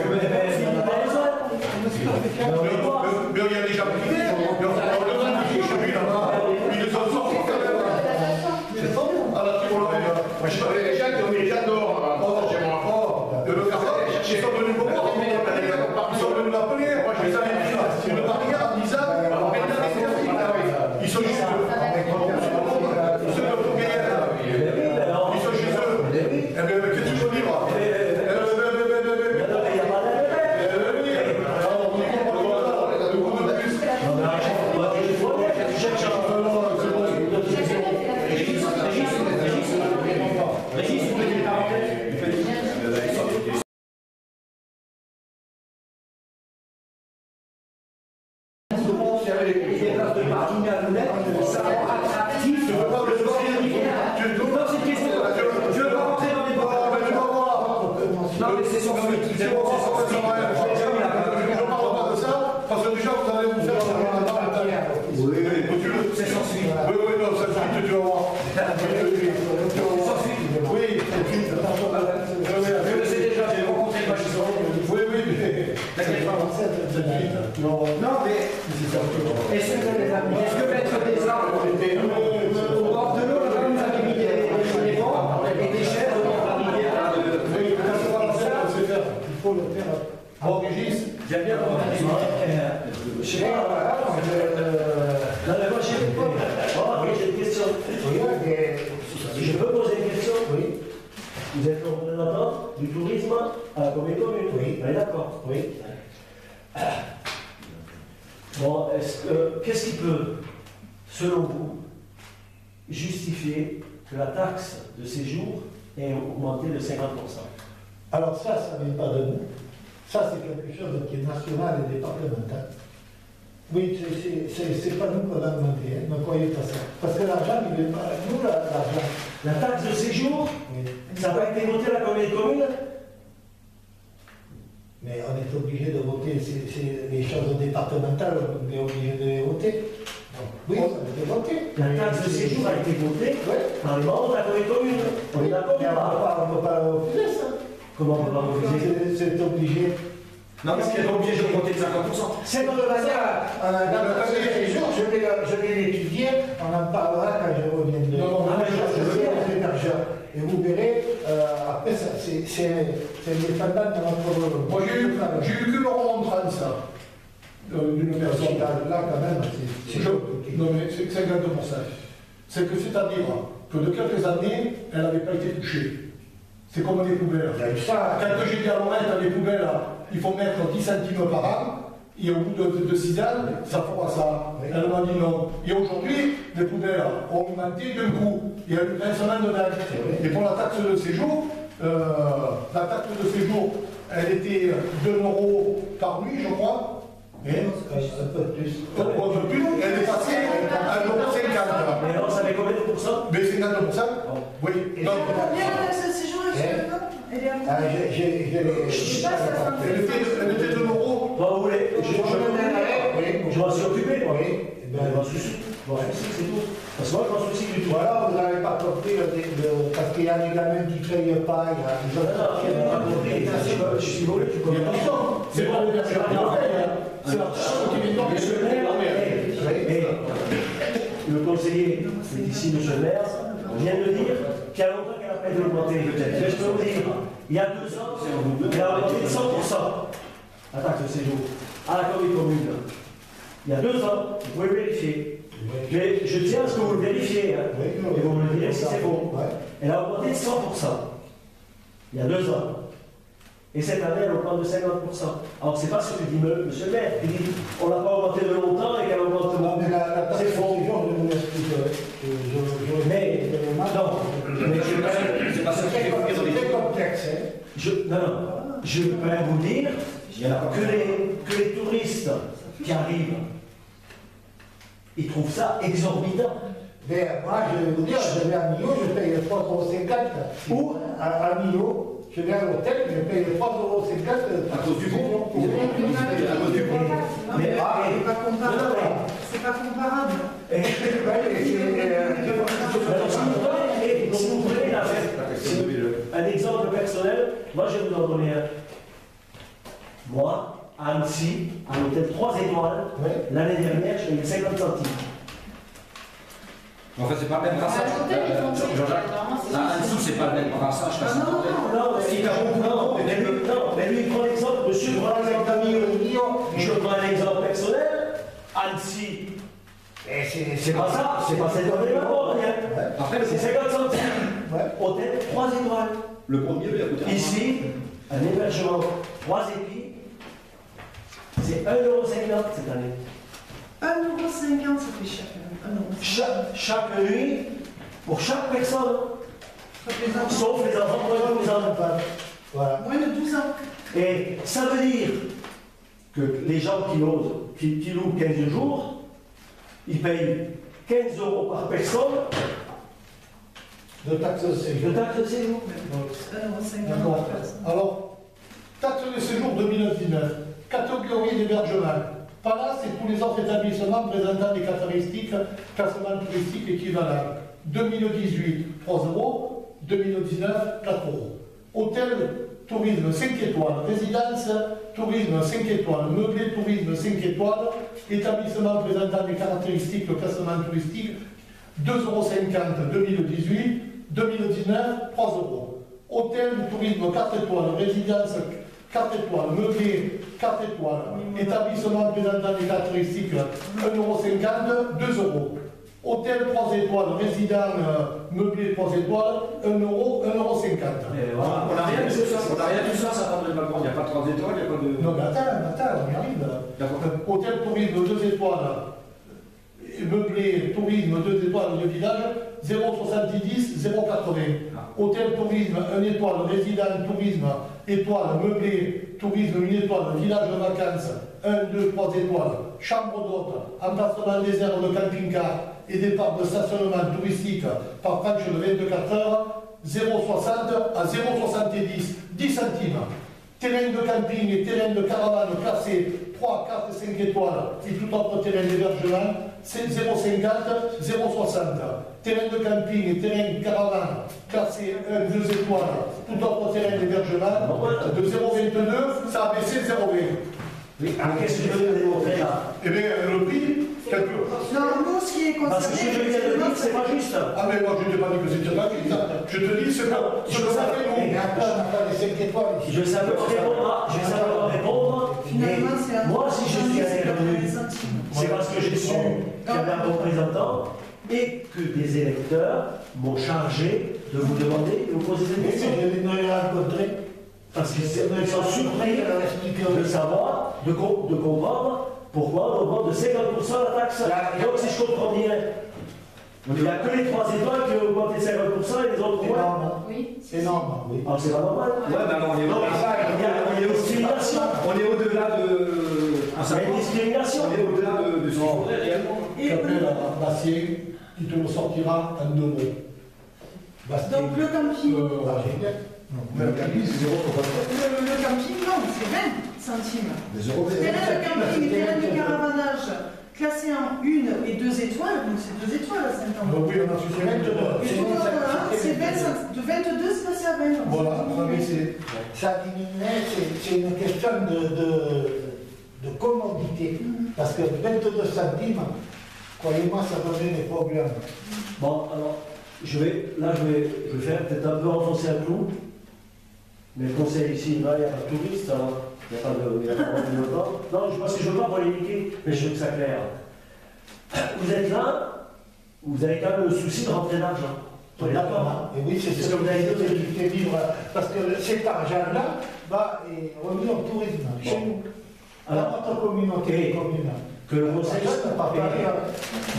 Mais il y a des gens qui viennent. On demande qui est chez lui là-bas. Ils sont sortis quand même. C'est ça. À la moi, je connais les gens qui ont mis les gens dehors. Chez moi. Le gardon, ils sont venus me voir. Ils sont venus m'appeler. Moi, je les avais dit. Une barrière en disant ils sont chez eux. Ils sont chez eux. Eh bien, qu'est-ce que tu veux dire? Non, mais c'est sur Non, mais est-ce que mettre des arbres au bord de l'eau, là, vous avez mis des éléphants et des chèvres dans la rivière là, il faut le faire. Bon, Régis, J'aime bien comment tu dis. Je sais pas. Non, mais moi j'ai une question. Je peux poser une question? Oui. Vous êtes représentant du tourisme à la commune? Oui. On est d'accord? Oui. Bon, qu'est-ce qui peut, selon vous, justifier que la taxe de séjour ait augmenté de 50%? Alors ça ne vient pas de nous. Ça, c'est quelque chose qui est national et départemental. Oui, c'est pas nous qu'on a demandé, hein, ne croyez pas ça. Parce que l'argent, il n'est pas nous, l'argent. La taxe de séjour, Oui. ça n'a pas été voté à la commune des communes? Mais on est obligé de voter, c'est les choses départementales, on est obligé de les voter. Oui, ça a été voté. La taxe de séjour a été votée par les membres de la commune des communes. On est d'accord? Mais on ne peut pas refuser ça. Comment on peut pas refuser? C'est obligé. Non, parce qu'il n'est pas obligé de monter de 50%. C'est de manière, je vais l'étudier, on en parlera quand je reviendrai. Je vais aux hébergeurs. Et vous verrez, après, c'est indépendant de notre. moi j'ai eu que le remontrant ça. D'une personne. Là, quand même, c'est non, mais c'est 52%. C'est que c'est-à-dire que de quelques années, elle n'avait pas été touchée. C'est comme les poubelles. Quand j'ai dit à Lorette, les poubelles, il faut mettre 10 centimes par an, et au bout de 6 ans, ça fera ça. Elle m'a dit non. Et aujourd'hui, les poubelles ont augmenté d'un coup. Il y a eu 20 semaines dedans. Et pour la taxe de séjour, elle était 2 € par nuit, je crois. Un peu plus. Elle est passée à 1,50 €. Mais alors, ça fait combien de pourcents? Mais 50%. Oui. Et Non. combien de ce séjour actuellement? Elle est à combien? Elle était 2 €. Bon, vous voulez? Je m'en suis occupé, moi. Oui. Je m'en suis occupé. Bon, c'est tout. Parce que moi, je m'en soucie du tout. Voilà, vous n'avez pas compris, parce qu'il y a des gamins qui ne payent pas, il y a des autres qui ne pas compris. Je suis volé, tu connais pas. C'est pas l'hébergeur qui l'a fait, c'est la chambre qui vient de le conseiller, c'est ici, M. le maire, vient de dire qu'il y a longtemps qu'elle n'a pas été augmentée. Mais je peux vous dire, il y a 2 ans, elle a augmenté de 100% la taxe de séjour à la commune. Il y a 2 ans, vous pouvez le vérifier. Mais je tiens à ce que vous le vérifiez, hein, et vous me le direz si c'est bon. Elle a augmenté de 100% il y a 2 ans. Et cette année, elle augmente de 50%. Alors, c'est pas ce que dit M. le maire. Il dit on l'a pas augmenté de longtemps et qu'elle augmente de longtemps. C'est faux. Je vous l'expliquerai. Mais, non. Mais C'est pas ça qui fait courir dans les très complexe. non. Je peux même vous dire que les touristes qui arrivent, ils trouvent ça exorbitant. Mais moi, je vais vous dire, je vais à Millau, je paye 3,50 €. Ou à Millau, je vais à l'hôtel, je paye 3,50 € à cause du pont. Mais c'est pas comparable. C'est pas comparable. Si vous voulez un exemple personnel, moi je vais vous en donner un. Moi, à Annecy, à l'hôtel 3 étoiles, l'année dernière, je payais 50 centimes. En fait, c'est pas le même brassage. Jean-Jacques, à Annecy, c'est pas le même brassage qu'à Saint-André. Mais lui, il prend l'exemple, monsieur, je prends l'exemple personnel. Annecy, c'est pas ça, c'est pas cette année rien. Après, c'est 50 centimes. Hôtel 3 étoiles. Le premier, il a coûté ici, un hébergement 3 épis, c'est 1,50 € cette année. 1,50 € ça fait cher. Chaque nuit, pour chaque personne, sauf les enfants, Moins de 12 ans. Et ça veut dire que les gens qui louent 15 jours, ils payent 15 € par personne de taxe de séjour. D'accord. Alors, taxe de séjour 2019, catégorie d'hébergement. Par là, c'est tous les autres établissements présentant des caractéristiques classement touristique équivalent. 2018, 3 €, 2019, 4 €. Hôtel, tourisme, 5 étoiles, résidence, tourisme 5 étoiles, meublé tourisme 5 étoiles, établissement présentant des caractéristiques de classement touristique, 2,50 € 2018, 2019, 3 €. Hôtel du tourisme 4 étoiles, résidence 4 étoiles, meublé 4 étoiles, établissement présentant des caractéristiques 1,50 €, 2 €. Hôtel 3 étoiles, résident meublé 3 étoiles, 1 €, 1,50 €. Voilà. On n'a rien de ça, ça part de Balcon. Il n'y a pas de 3 étoiles, il n'y a pas de. Non, mais attends, on y arrive. D'accord. Hôtel tourisme 2 étoiles, meublé tourisme 2 étoiles de village, 0,70, 0,80. Hôtel tourisme 1 étoile, résident tourisme étoile, meublé tourisme 1 étoile, village de vacances 1, 2, 3 étoiles, chambre d'hôte, emplacement des aires de camping-car et des parcs de stationnement touristique par tranche de 24 heures, 0,60 à 0,70, 10 centimes. Terrain de camping et terrain de caravane classés 3, 4 et 5 étoiles et tout autre terrain d'hébergement, c'est 0,50, 0,60. Terrain de camping et terrain de caravane classés 1, 2 étoiles, tout autre terrain d'hébergement, de 0,22, ça a baissé 0,20. Oui, qu'est-ce que je veux démontrer là? Eh bien, le prix, quelque Non, nous, ce qui est concerné. Parce que ce que je viens de dire, c'est pas juste. Ah, mais moi, je ne t'ai pas dit que c'était pas juste. Je te dis ce que ça fait, nous. Mais après, on n'a pas les 5 étoiles ici. Je sais répondre. Finalement, c'est un Moi, si je suis intervenu, 80 centimes. c'est parce que j'ai su qu'il y avait un représentant et que des électeurs m'ont chargé de vous demander de vous poser des Mais questions. je l'ai rencontré. Parce qu'ils sont surpris de savoir, de comprendre pourquoi on augmente de 50% la taxe. Donc, si je comprends bien, il n'y a que les 3 étoiles qui ont augmenté 50% et les autres C'est moins. énorme. Oui. C'est énorme, oui. Alors, c'est pas normal. Ouais, mais alors on est Il y a une discrimination. On est au-delà de. Il y a une discrimination. On est au-delà de ce qu'il faudrait réellement. J'appelle à Bassier, qui te le sortira en 2 mots. Donc, le camping. Le camping, c'est 0,60. Le camping, non, c'est 20 centimes. Les euros. Terrain de camping, terrain de caravanage, classé en 1 et 2 étoiles, donc c'est 2 étoiles à 50 ans. Oui, on a su Et tout voilà, c'est 20 centimes. De 22, c'est passé à 20. Voilà, on a baissé. Ça diminuait, c'est une question de commodité. Parce que 22 centimes, croyez-moi, ça donnait des problèmes. Bon, alors, je vais faire peut-être un peu enfoncer un clou. Mais le conseil ici, là, il n'y a pas de touristes, alors il n'y a pas de longtemps. Non, parce que je ne veux pas polémiquer, mais je veux que ça claire. Vous êtes là, vous avez quand même le souci de rentrer d'argent. On est d'accord? Et oui, c'est ce que vous avez dit qui fait vivre. Parce que cet argent-là va et revient au tourisme chez nous. Alors, Dans notre communauté commune. Que le conseil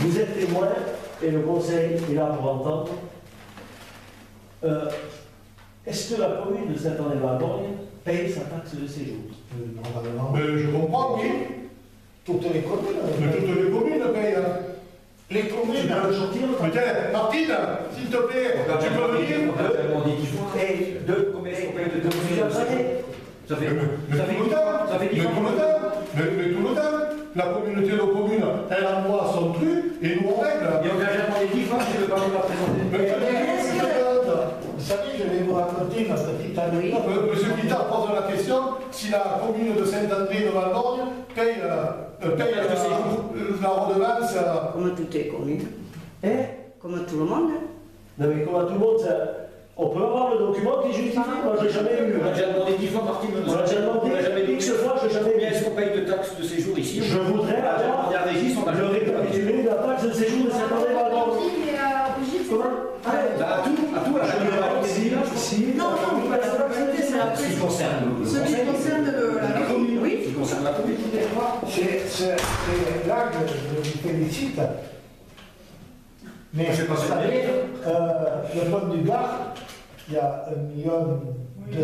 vous êtes témoin et le conseil est là pour entendre. Est-ce que la commune de Saint-André-Valborgne paye sa taxe de séjour? Normalement. Mais je comprends, oui. Toutes les communes. Mais toutes les communes payent. Les communes. Tu peux le sortir? Mais tiens, Martine, s'il te plaît, tu peux venir? On dit qu'il faut. Et Combien est-ce qu'on paye de plusieurs années. Ça fait. Mais tout le temps, Ça fait 10 mais ans. tout le temps, mais tout le temps. La communauté de communes, elle envoie son truc et nous on règle. Et on a déjà demandé 10 fois, je ne veux pas me la présenter. Vous savez, je vais vous raconter une petite anecdote. Monsieur Guittard pose la question si la commune de Saint-André de Valborgne paye la redevance. Comme toutes les communes, Hein? comme tout le monde. Non mais comment tout le monde, on peut avoir le document qui justifie? Moi je l'ai jamais eu. On a déjà demandé 10 fois, Martine. On l'a déjà demandé X fois, je l'ai jamais Combien eu. est-ce qu'on paye de taxes de séjour ici? Je voudrais avoir la régie, on a le récapitulé de la taxe de séjour de Saint-André-Valborgne. Comment? à tout, à Si, Non, non, pas la propriété, c'est la Ce qui concerne le Ce qui concerne la commune, oui. Ce qui concerne la commune. C'est là que je vous félicite. Mais C'est pas vous savez, le pont du Gard, il y a 1 200 000, 1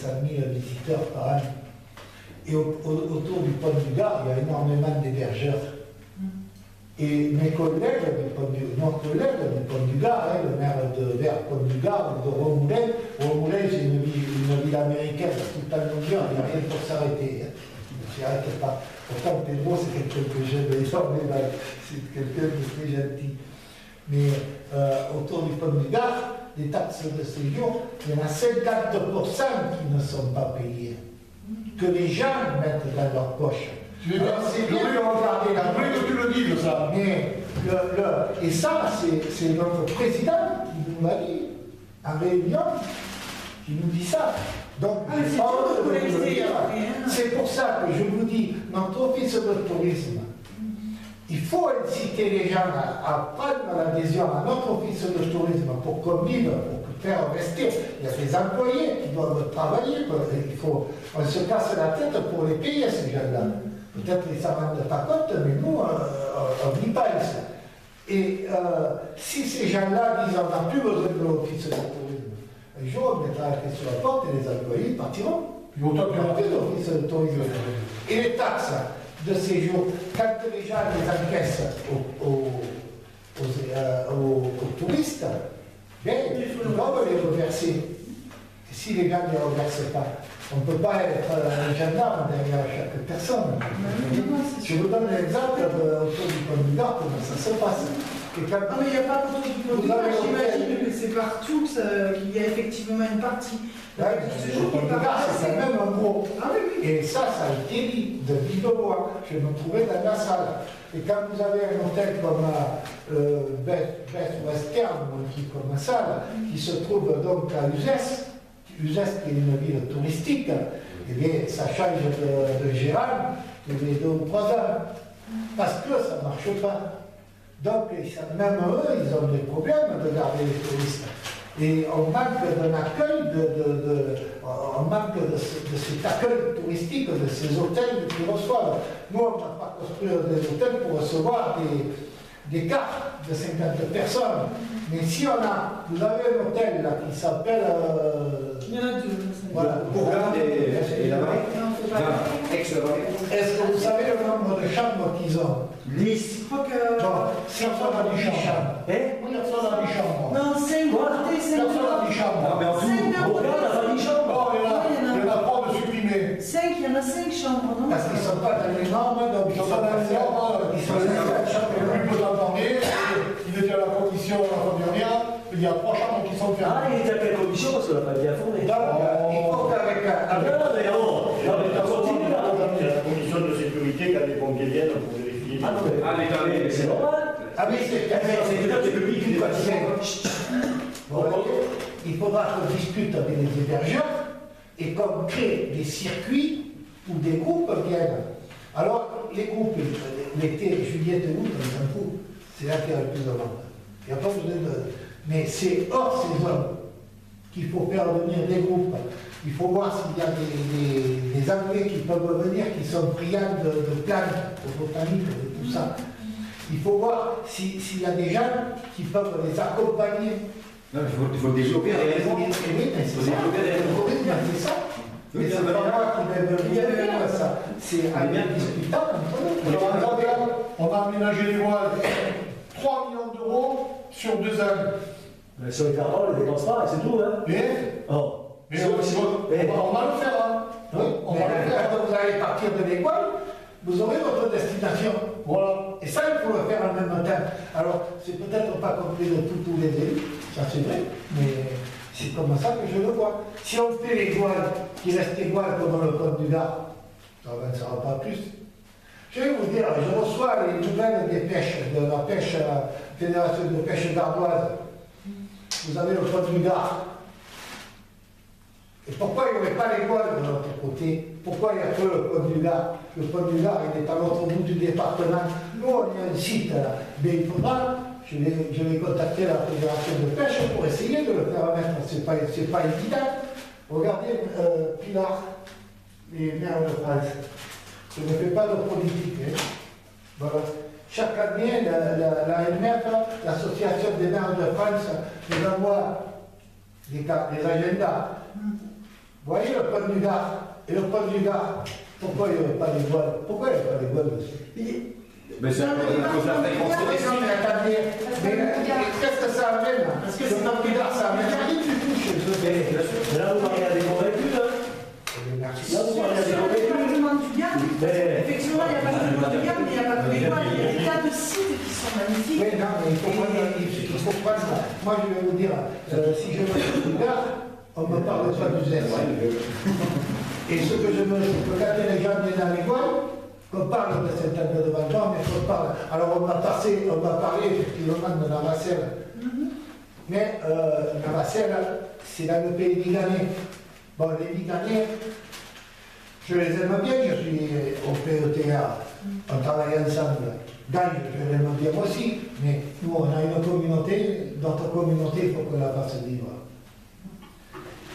500 000 visiteurs par an. Et autour du pont du Gard, il y a énormément d'hébergeurs. Et mes collègues notre collègue du Pont du Gard, le maire de vers Pont du Gard, de Romoulin, c'est une ville américaine, tout en longueur, il n'y a rien pour s'arrêter. Il ne s'arrête pas. Pourtant, Pedro, c'est quelqu'un que j'aime énormément, c'est quelqu'un de très gentil. Mais autour du Pont du Gard, les taxes de séjour, il y en a 50% qui ne sont pas payées. que les gens mettent dans leur poche. Tu veux dire, c'est bien de regarder la vraie que tu le dises, ça. Mais et ça, c'est notre président qui nous l'a dit en réunion, qui nous dit ça. Donc, c'est dur de collecter, c'est pour ça que je vous dis, notre office de tourisme, il faut inciter les gens à prendre l'adhésion à notre office de tourisme pour qu'on vive, pour faire rester. Il y a des employés qui doivent travailler. On se casse la tête pour les payer, ces gens-là. Peut-être qu'ils ne s'en rendent pas compte, mais nous, on y pense. Et si ces gens-là disent on n'a plus besoin de l'office de tourisme, un jour on mettra la clé sur la porte et les employés partiront. Puis autant qu'il n'y aura plus d'office de tourisme. Et les taxes de séjour, quand les gens les encaissent aux touristes, bien, ils doivent les reverser. Et si les gens ne les reversent pas, on ne peut pas être un gendarme derrière chaque personne. Je vous donne l'exemple autour du Pont du Gard, comment ça se passe. Non, mais il n'y a pas autour du Pont du Gard, j'imagine que c'est partout qu'il y a effectivement une partie. Le Pont du Gard, c'est quand même un gros. Et ça a été dit de vive voix. Je me trouvais dans la salle. Et quand vous avez un hôtel comme Best Western, ou un truc comme ça, qui se trouve donc à Uzès, Uzès qui est une ville touristique, eh bien, ça change de gérant tous les 2 ou 3 ans. Parce que ça ne marche pas. Donc, même eux, ils ont des problèmes de garder les touristes. Et on manque d'un accueil, on manque de cet accueil touristique, de ces hôtels qui reçoivent. Nous, on n'a pas construit des hôtels pour recevoir des cartes de 50 personnes. Mais si vous avez un hôtel là qui s'appelle... Il y en a 2. Voilà. Bourgade et la Vallée. Est-ce que vous savez le nombre de chambres qu'ils ont? 10. Je crois que... Bon, si on a 10 chambres. Personne n'a 10 chambres. Non, 5 Personne n'a 10 chambres. Non, mais en tout, Bourgade n'a pas 10 chambres. Bon, il y en a 3 de supprimés. 5, il y en a 5 chambres, non? Parce qu'ils ne sont pas dans les normes, donc ils sont pas dans les normes. Ils sont dans les chambres. Le plus potentiel, il était à la commission la fois dernière, il y a 3 chambres qui sont fermées. Ah, il était à quelle condition? Parce qu'on n'a pas bien fondé. Il faut qu'avec Ah non, mais on continue là. Il y a la commission de sécurité quand les pompiers viennent pour vérifier. Ah non, mais c'est normal. Ah oui, c'est le public du bâtiment. il faudra qu'on discute avec les hébergeurs et qu'on crée des circuits où des groupes viennent. Alors, les groupes, l'été, juillet et août, on s'en fout. C'est là qu'il y a le plus de monde. Il n'y a pas besoin de... Mais c'est hors saison qu'il faut faire venir des groupes. Il faut voir s'il y a des Anglais qui peuvent venir, qui sont friands de plantes, de botanique, de tout ça. Il faut voir s'il y a des gens qui peuvent les accompagner. Non, il faut développer réellement. Oui, mais c'est ça. C'est ça. Mais c'est pas moi qui vais venir ça. C'est un bien discutable. On a aménagé les voiles 3 millions d'euros sur 2 ans. Sur les carreaux, on ne les dépense pas, c'est tout, hein. Mais on va le faire, hein. Oui, on va le faire. Quand vous allez partir de l'école, vous aurez votre destination. Voilà. Et ça, il faut le faire en même temps. Alors, c'est peut-être pas compris de tous les élus, ça c'est vrai, mais c'est comme ça que je le vois. Si on fait les voiles qui restent égales comme le Pont du Gard, ça n'avancera pas plus. Je vais vous dire, je reçois les nouvelles des pêches, de la pêche, Fédération de pêche gardoise. Vous avez le Pont du Gard. Et pourquoi il n'y aurait pas les voiles de l'autre côté? Pourquoi il n'y a que le Pont du Gard? Le Pont du Gard, il est à l'autre bout du département. Nous, on a un site là. Mais il faudra, je vais contacter la Fédération de pêche pour essayer de le faire mettre. C'est pas évident. Regardez Pilar, les maires de France. Je ne fais pas de politique. Hein. Voilà. Chaque année, la MF, l'Association des maires de France, nous envoie des agendas. Vous voyez le Pont du Gard? Et le Pont du Gard, pourquoi il n'y a pas les voiles? Pourquoi il n'y a pas les voiles dessus? Mais c'est à cause de la fréquence touristique. Mais qu'est-ce que ça amène? Parce que c'est Pont du Gard, ça amène rien du tout chez eux. Mais là, vous parlez à des convaincus, hein. Merci. Là, vous parlez à des convaincus. Effectivement, il n'y a pas que le Pont du Gard, mais il n'y a pas que les voiles. Il y a des tas de sites qui sont magnifiques. Oui, non, mais il faut prendre. Moi, je vais vous dire, si je vais au Pont du Gard, on ne me parle pas du ZES. Et ce que je veux, c'est que quand les gens viennent à l'école, qu'on parle de cette année de Vendôme, mais qu'on parle. Alors on va parler effectivement de Navacelle. Mais Navacelle, c'est dans le pays liganais. Bon, les liganais, je les aime bien, je suis au PETA, on travaille ensemble. Gagne, je l'aime bien aussi, mais nous on a une communauté, notre communauté, il faut qu'on la fasse vivre.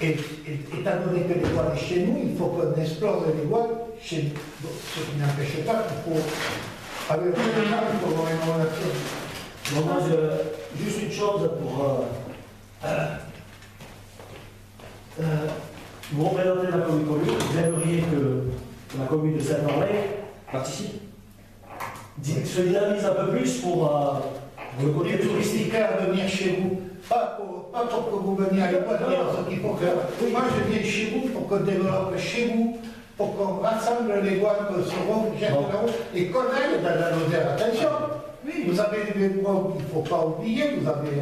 Et étant donné que l'étoile est chez nous, il faut qu'on explore l'étoile chez nous. Bon, ce qui n'empêche pas qu'il faut, avec le temps, il faut avoir une relation. Bon, moi, juste une chose pour vous représenter la commune. Vous aimeriez que la commune de Saint-Henri participe, se dynamise un peu plus pour le côté touristique. À venir chez vous, pas pour que vous veniez à l'école, ce qu'il faut que moi je viens chez vous pour qu'on développe chez vous, pour qu'on rassemble les voies que seront et qu'on aille dans la Lozère. Attention, vous avez des voies qu'il ne faut pas oublier, vous avez,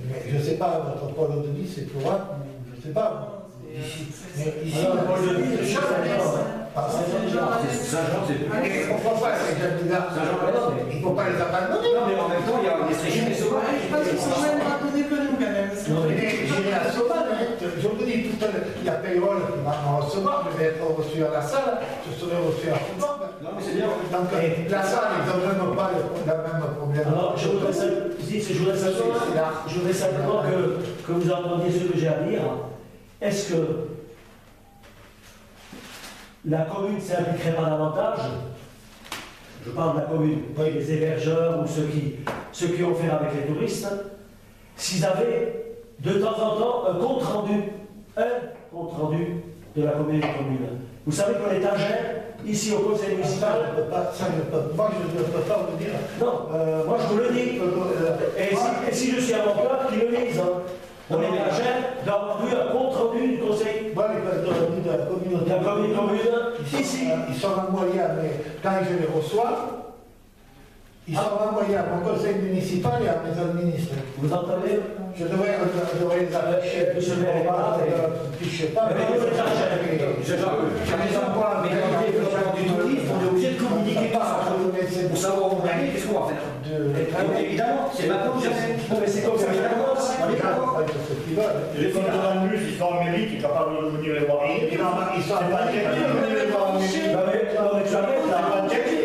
mais je ne sais pas, votre pôle de vie c'est pour je ne sais pas. Ici, mais ici, le pôle de vie, c'est Saint-Jean, c'est plus. il ne faut pas il ne faut pas les abandonner. Non, mais en même temps, il y a des régimes des sauvages. Je pense qu'ils sont même pas donnés que nous, quand même. J'irai à Sauvane, je vous dis tout à l'heure, il y a Payroll qui va me recevoir, je vais être reçu à la salle, je serai reçu à Foucault. Non, mais c'est bien. Donc la salle, ils n'ont vraiment pas le même problème. Alors, je voudrais simplement que vous entendiez ce que j'ai à dire. Est-ce que la commune ne s'impliquerait pas davantage? Je parle de la commune, pas les hébergeurs ou ceux qui ont fait avec les touristes, s'ils avaient de temps en temps un compte rendu de la commune. Vous savez qu'on est agent ici au conseil municipal. Moi, je ne peux pas vous dire. Non, moi je vous le dis. Et si je suis à mon cœur, qu'ils le disent. On est agent d'avoir vu un compte rendu du conseil. Moi, les comptes rendus de la communauté. La commune, ici. Ils sont envoyés, mais quand je les reçois, ils sont envoyés à mon conseil municipal et à mes administrés. Vous entendez? Je devrais les afficher. Je ne sais pas. Mais du tourisme, on est obligé de communiquer par pour savoir où on est, qu'est-ce qu'on va faire. Évidemment, c'est maintenant que mais c'est comme ça. on est d'accord. Les comptes rendus, ils sont en mairie, tu es capable de venir les voir. Ils sont pas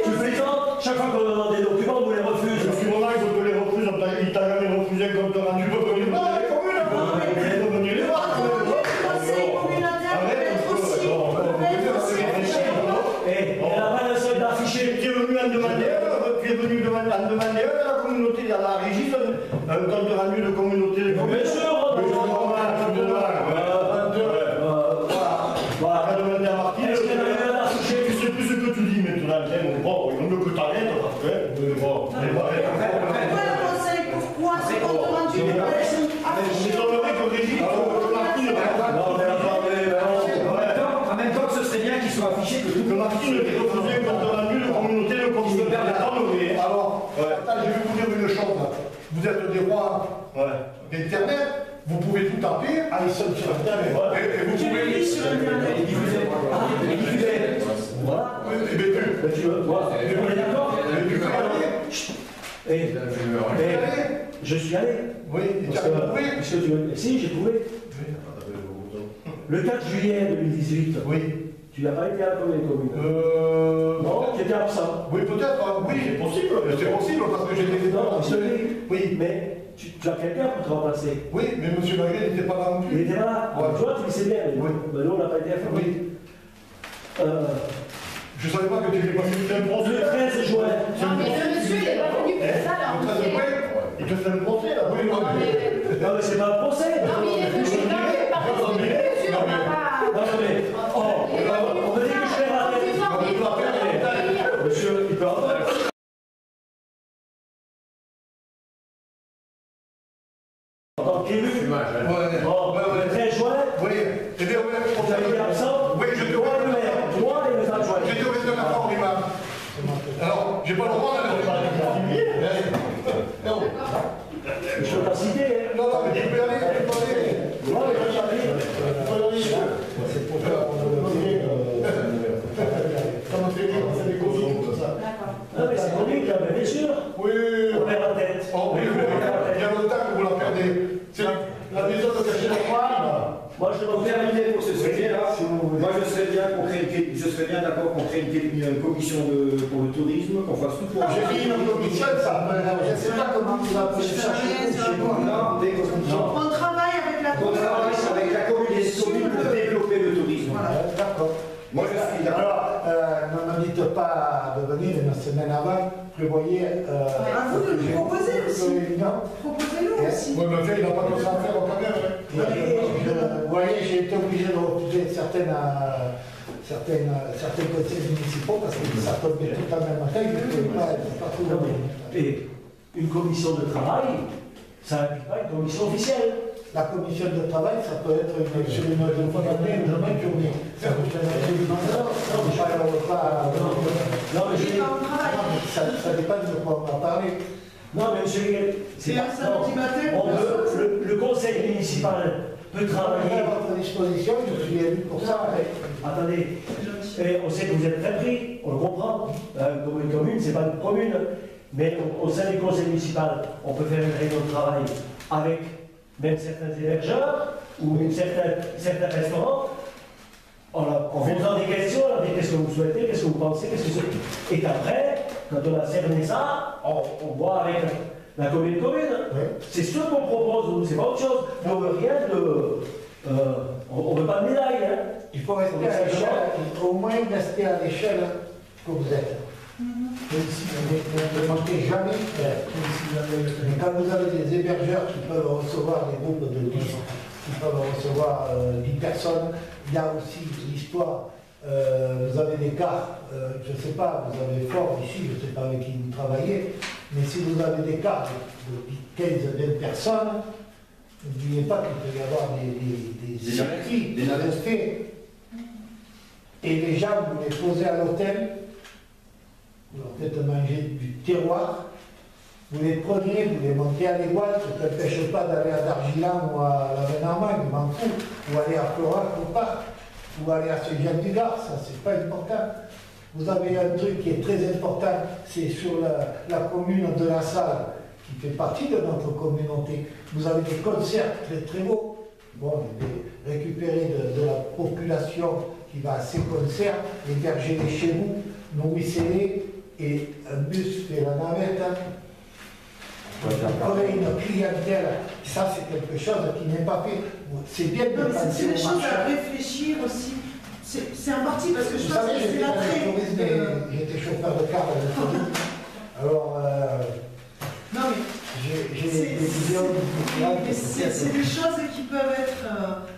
Tu plaisantes, chaque fois qu'on demande des documents, on vous les refuse. Je suis là, il faut que les refuse, il t'a jamais refusé un compte rendu, tu peux venir les voir. Et on n'a pas un seul d'affiché. Tu es venu en demander à la communauté, à la régie, un compte rendu de communauté. Bien sûr, Voilà, demander à Martine. Est-ce qu'il y en a eu un affiché? Tu sais plus ce que tu dis maintenant, bon, il vaut mieux que t'arrêtes, bon, Pourquoi le conseil? Pourquoi ce compte rendu de personnes affichées? j'aimerais que Régis, Martine, En même temps que ce serait bien qu'ils soient affichés que tout que Martine ait refusé un compte rendu de communauté, le communauté. Alors, je vais vous dire une chose. Vous êtes des rois d'Internet, vous pouvez tout taper. Ah, ils sont sur Internet. Et vous pouvez. Sur Internet. Voilà. Eh bien, Tu veux, voilà. On est d'accord? tu peux aller. Je suis allé. Oui, et tu Parce as que- trouvé. parce que si, j'ai trouvé. Le 4 juillet 2018, Oui. tu n'as pas été à la commune. Non, tu étais absent. Oui, peut-être, oui. C'est possible. C'est possible parce que j'étais Non, je te le dis. Oui. Mais tu as quelqu'un pour te remplacer. Oui, mais M. Maguet n'était pas là non Il plus. était là. Ouais. Tu vois, tu le sais bien. Oui. Mais nous, on n'a pas été informés. Je ne savais pas que tu étais passé Le 13 juin. Non, mais ce monsieur, il n'est pas venu pour ça, là. Le 13 mai. Il te fait un procès, là. Oui, Non, mais- Non, mais c'est pas un procès. Non, mais il est venu. Non, mais par contre, monsieur, on n'a pas. Non, mais. Oh, Il est pas venu on pour me dit ça. que je fais la tête. Non, mais il faut venir. Monsieur, il peut avoir. En tant qu'élu. Bon, le 13 juin. Oui. Eh bien, oui, Tu as été absent. Oui, je te Toi et le maire. Toi et le adjoint. J'étais au 29 ans, l'imam. Alors, j'ai pas le droit d'aller Non. Je peux pas citer. Non, non, mais tu peux aller, tu peux aller. commission pour le tourisme, qu'on fasse tout pour... J'ai mis une commission, ça, je ne sais pas comment vous appelez ça chez vous. On travaille avec la On travaille avec la commune pour développer le tourisme. Voilà. D'accord. Moi, je suis d'accord. Alors, ne me dites pas de venir une semaine avant, prévoyez... À vous de nous proposer aussi. Proposez-nous aussi. Oui, mais fait, il n'a pas de ça à faire quand même. Vous voyez, j'ai été obligé de refuser certains conseils municipaux parce que ça tombait tout en même temps, il ne pouvait pas tout Non, mais une commission de travail, ça n'implique pas une commission officielle. La commission de travail, ça peut être sur une fois d'année, une journée. Ça peut être absolument pas. Non, mais je ça dépend de quoi on va parler. Non, mais monsieur Miguel, C'est un samedi matin. le conseil municipal peut travailler. À votre disposition, je suis élu pour ça. Attendez, on sait que vous êtes très pris, on le comprend. Comme une commune, c'est pas une commune. Mais au sein du conseil municipal, on peut faire une réunion de travail avec même certains hébergeurs ou certains restaurants. En posant des questions, on leur dit qu'est-ce que vous souhaitez, qu'est-ce que vous pensez, et qu'après, quand on a cerné ça, on voit avec la commune. C'est ce qu'on propose, nous, c'est pas autre chose. Mais on veut rien de. On veut pas de médaille. Hein. Il faut rester à l'échelle, au moins rester à l'échelle que vous êtes. Ne manquez jamais. Mais quand vous avez des hébergeurs qui peuvent recevoir des groupes de 10, qui peuvent recevoir 10 personnes, il y a aussi l'histoire. Vous avez des cars, je ne sais pas, vous avez Ford ici, je ne sais pas avec qui vous travaillez, mais si vous avez des cars de 15-20 personnes, n'oubliez pas qu'il peut y avoir des circuits, des aspects. Et les gens, vous les posez à l'hôtel, vous leur faites manger du terroir, vous les prenez, vous les montez à l'égoile, ça ne t'empêche pas d'aller à Dargilan ou à la Vénarmagne, je m'en fous, ou aller à Florac ou pas, ou aller à Saint-Jean-du-Gard, ça c'est pas important. Vous avez un truc qui est très important, c'est sur la commune de La Salle, qui fait partie de notre communauté. Vous avez des concerts très très beaux, bon, récupérer de la population qui va à ces concerts, héberger-les chez vous, nourrissez-les, et un bus fait la navette. Vous avez une clientèle, ça c'est quelque chose qui n'est pas fait. C'est bien de penser c'est des au choses marché. à réfléchir aussi. C'est un parti parce que je pense savez, que c'est j'étais dans le l'attrait. tourisme, j'étais chauffeur de car dans le tourisme. Alors, Non mais j'ai des visions c'est des choses qui peuvent être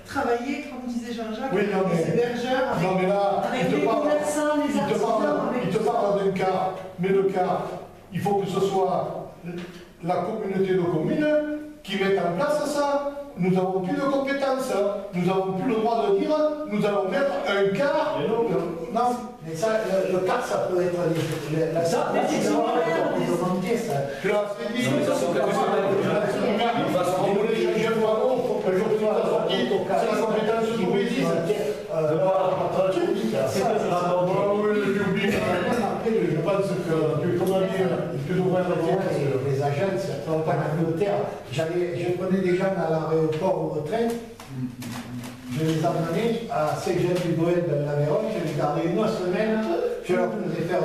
travaillées, comme disait Jean-Jacques, Oui, non, avec mais- les hébergeurs, Non, mais là, avec les commerçants, les artisans. il te parle d'un car, mais le car, il faut que ce soit la communauté de communes qui mette en place ça. Nous n'avons plus de compétences, nous n'avons plus le droit de dire, nous allons mettre un car. Non, mais ça, le car, ça peut être la Ça, mais c'est ça. Tu l'as fait dire, on voulait changer un wagon, un jour tu vas sortir, c'est la compétence du tourisme. Je pense que, comment dire, tu devrais les agences, en tant qu'Angleterre, je prenais des gens à l'aéroport ou au train, je les emmenais à Saint-Jean-du-Goël dans l'Aveyron, je les gardais une semaine, je leur faisais faire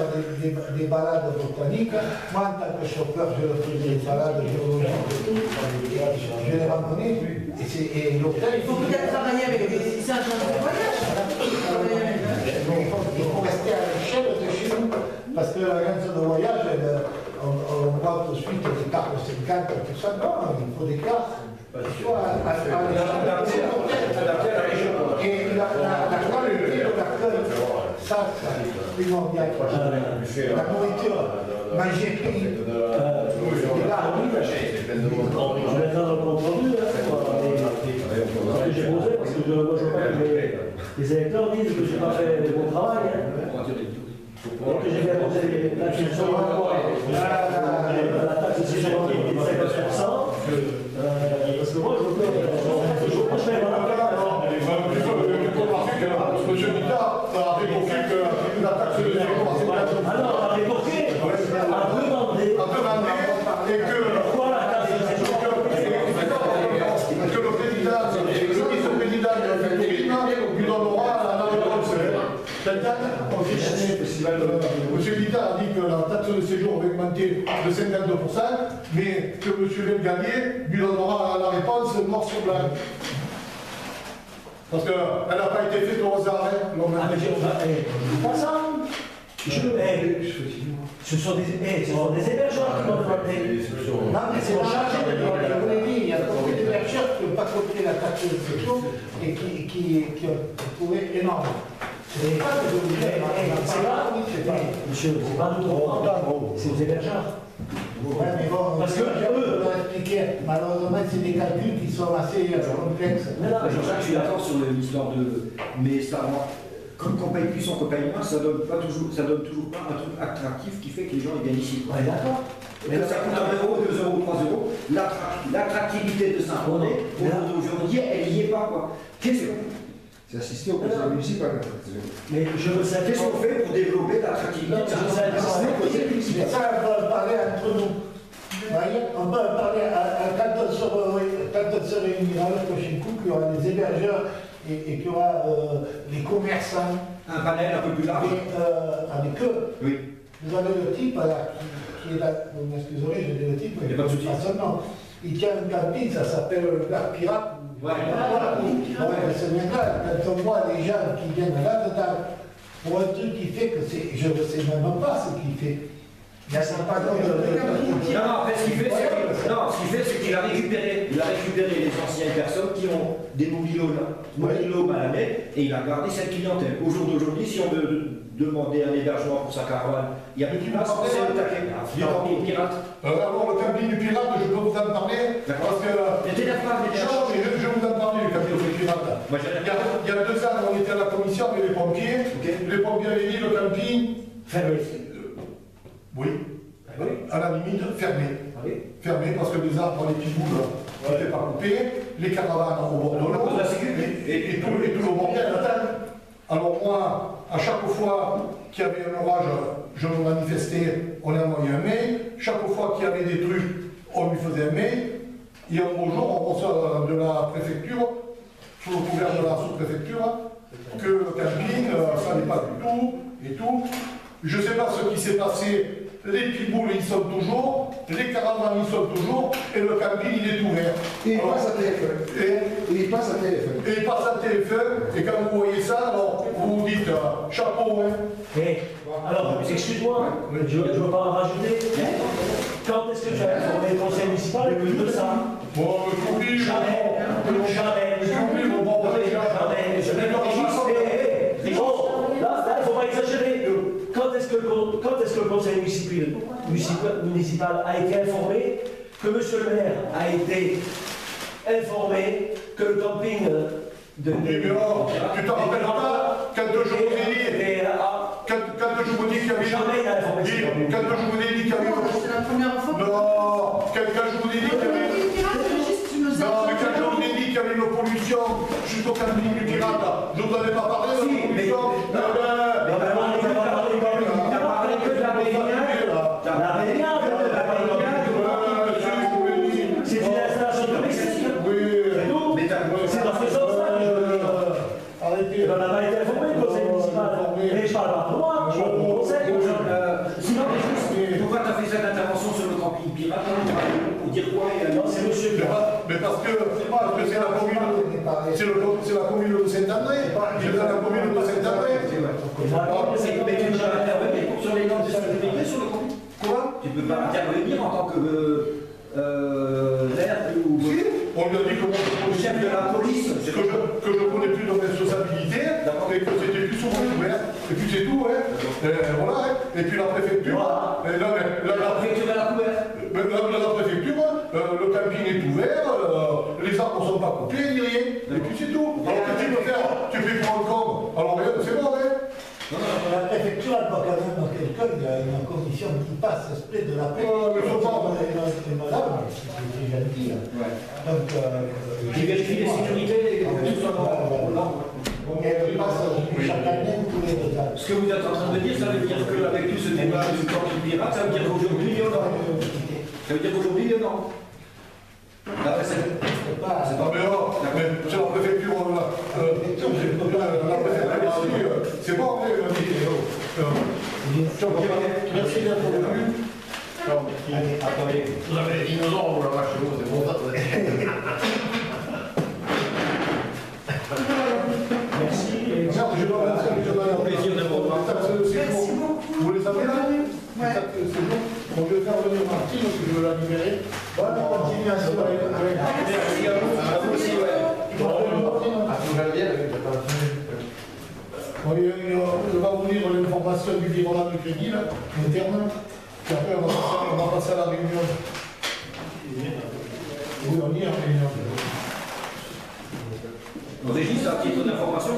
des balades botaniques. Moi, en tant que chauffeur, je leur faisais des balades géologiques et tout. Je les ramenais, et l'hôtel... Il faut peut-être travailler avec des agents de voyage. Il faut rester à l'échelle de chez nous, parce que l'agence de voyage, on voit tout de suite des cartes de 50, tout ça. Non, il faut des cartes. Et la qualité de l'accueil, ça c'est primordial. La nourriture, manger pris. Je vais dans le compte rendu, ce que j'ai posé, parce que moi je veux pas que les électeurs disent que je n'ai pas fait le bon travail. Donc j'ai bien posé la question la taxe de séjour qui est de 50%. Parce que moi je veux je fais Monsieur Guitard, ça a répondu que la taxe de séjour à 50%. Ah non, on a répondu à demander et que pourquoi la taxe de séjour. Parce que le vice-président du tourisme lui donnera la réponse. Monsieur Guittard a dit que la taxe de séjour va augmenter de 52%, mais que monsieur Belgalier lui donnera la réponse noir sur blanc. Parce qu'elle n'a pas été faite au hasard, hein, Pas ça. Ce sont des hébergeurs qui vont demander. Non, mais c'est chargé de demander. Je vous l'ai dit, il y a beaucoup d'hébergeurs qui n'ont pas coté la taxe de séjour et qui ont trouvé énorme. C'est pas des obligations. Monsieur, c'est pas nous droit. C'est aux hébergeurs. Ouais, mais bon, parce que eux, on expliquer, malheureusement, c'est des calculs qui sont assez complexes. Jean-Jacques, je suis d'accord sur l'histoire de. Mais ça, comme qu'on paye plus, on paye moins, ça donne toujours pas un truc attractif qui fait que les gens ils viennent ici. Ouais, d'accord. Mais ça coûte 1 euro, 2 euros, 3 euros. L'attractivité de Saint-Mandé, aujourd'hui, elle n'y est pas, quoi. Qu'est-ce que. C'est assisté au conseil municipal. Mais je veux savoir. Qu'est-ce qu'on fait pour développer l'attractivité de Saint-Mandé? Mais ça, on peut en parler entre nous. Voyez, on peut en parler quand on se réunira le prochain coup, qu'il y aura des hébergeurs et qu'il y aura les commerçants. Un panel un peu plus large. Avec eux. Oui. Vous avez le type là, qui est là. Vous m'excuserez, j'ai dit le type, mais pas son nom. Il tient un camping, ça s'appelle le Gare Pirate. Ouais. C'est bien grave, quand on voit les gens qui viennent là-dedans, pour un truc qui fait que c'est. Je ne sais même pas ce qu'il fait. Il n'y a pas de. Non, après, ce qu'il fait, c'est qu'il a récupéré les anciennes personnes qui ont des mobilos malamais et il a gardé cette clientèle. Au jour d'aujourd'hui, si on veut demander un hébergement pour sa caravane, il y a plus de place, c'est le taquet. Du camping pirate. Alors, le camping du pirate, je peux vous en parler. Parce que. Je vous en parler du camping du pirate. Il y a 2 ans, on était à la commission avec les pompiers. Les pompiers avaient dit le camping. Oui. À la limite, fermé. Fermé parce que les arbres, les petits bouts, n'étaient pas coupés, les caravanes au bord de l'eau, et tout le bordel attend. Alors moi, à chaque fois qu'il y avait un orage, je me manifestais, on a envoyé un mail. Chaque fois qu'il y avait des trucs, on lui faisait un mail. Et un beau jour, on reçoit de la préfecture, sous le couvert de la sous-préfecture, que le camping, ça n'est pas du tout, et tout. Je ne sais pas ce qui s'est passé. Les pitbulls, ils sont toujours, les caravanes, ils sont toujours, et le camping, il est ouvert. Et il passe à TF1. Et il passe à TF1. Et il passe à TF1, et quand vous voyez ça, alors vous vous dites, chapeau, hein. Alors, excuse-moi, je ne veux pas en rajouter. Quand est-ce que tu as informé le conseil municipal de ça? Bon, j'oublie. Jamais. J'oublie, mon bon, jamais. Là, il ne faut pas exagérer. Quand est-ce que le conseil municipal a été informé que monsieur le maire a été informé que le camping de. Tu t'en rappelles pas quand je vous ai dit. Quand je vous dis qu'il y avait. Jamais il a informé. Quand je vous ai dit qu'il y avait. C'est la première fois. Non, quand je vous ai dit qu'il y avait. Non, mais quand je vous ai dit qu'il y avait une pollution jusqu'au camping du pirate, je ne vous avais pas parlé de la pollution. C'est une installation domestique. C'est dans ce sens-là. Arrêtez. On n'a pas été informé, le conseil municipal. Mais je parle pas pour moi, je parle pour le conseil. Sinon, pourquoi tu as fait cette intervention sur le camping pirate pour dire quoi? Non, c'est monsieur. Mais parce que c'est la commune. C'est la commune de Saint-André. C'est la commune de Saint-André. Mais tu ne peux pas intervenir sur les normes de sécurité sur le camping? Quoi? Tu ne peux pas intervenir en tant que maire ou. On lui a dit que moi, chef de la police, que je prenais plus de responsabilité, et que c'était plus souvent ouvert. Et puis c'est tout, hein. Voilà, hein. Et puis la préfecture. La préfecture de la couverte. La préfecture, le camping est ouvert, les arbres ne sont pas coupés, ni rien. Et puis c'est tout. Alors que tu peux faire, tu fais pour un con. Alors rien, c'est bon, hein. La préfecture, elle doit quand même quelqu'un, il y a une commission qui passe, esprit de la préfecture. Mais faut pas. Madame, c'est gentil. Donc, qui vérifie les sécurités, tout soit elle passe chaque année tous les 2 ans. Ce que vous êtes en train de dire, ça veut dire qu'avec tout ce débat du camping pirate, ça veut dire qu'aujourd'hui, il y en a. Ça veut dire qu'aujourd'hui, il y en a. Après, c'est pas. C'est pas bien, mais c'est la préfecture. La préfecture, c'est bon, Merci d'être venu. Allez, attendez. Vous avez des dinosaures là-bas chez vous, c'est bon ça. Merci. Je dois un plaisir de vous revoir. Merci beaucoup. Vous les avez là? Ouais. C'est bon. On veut faire venir Martine, parce que je veux la libérer. Bonne continuation. Merci à vous. À vous aussi, ouais. À tout le On va vous lire l'information du virement de crédit, là, interne. Puis après, on va passer à la réunion. Oui, on y est en réunion. Régis, à titre d'information,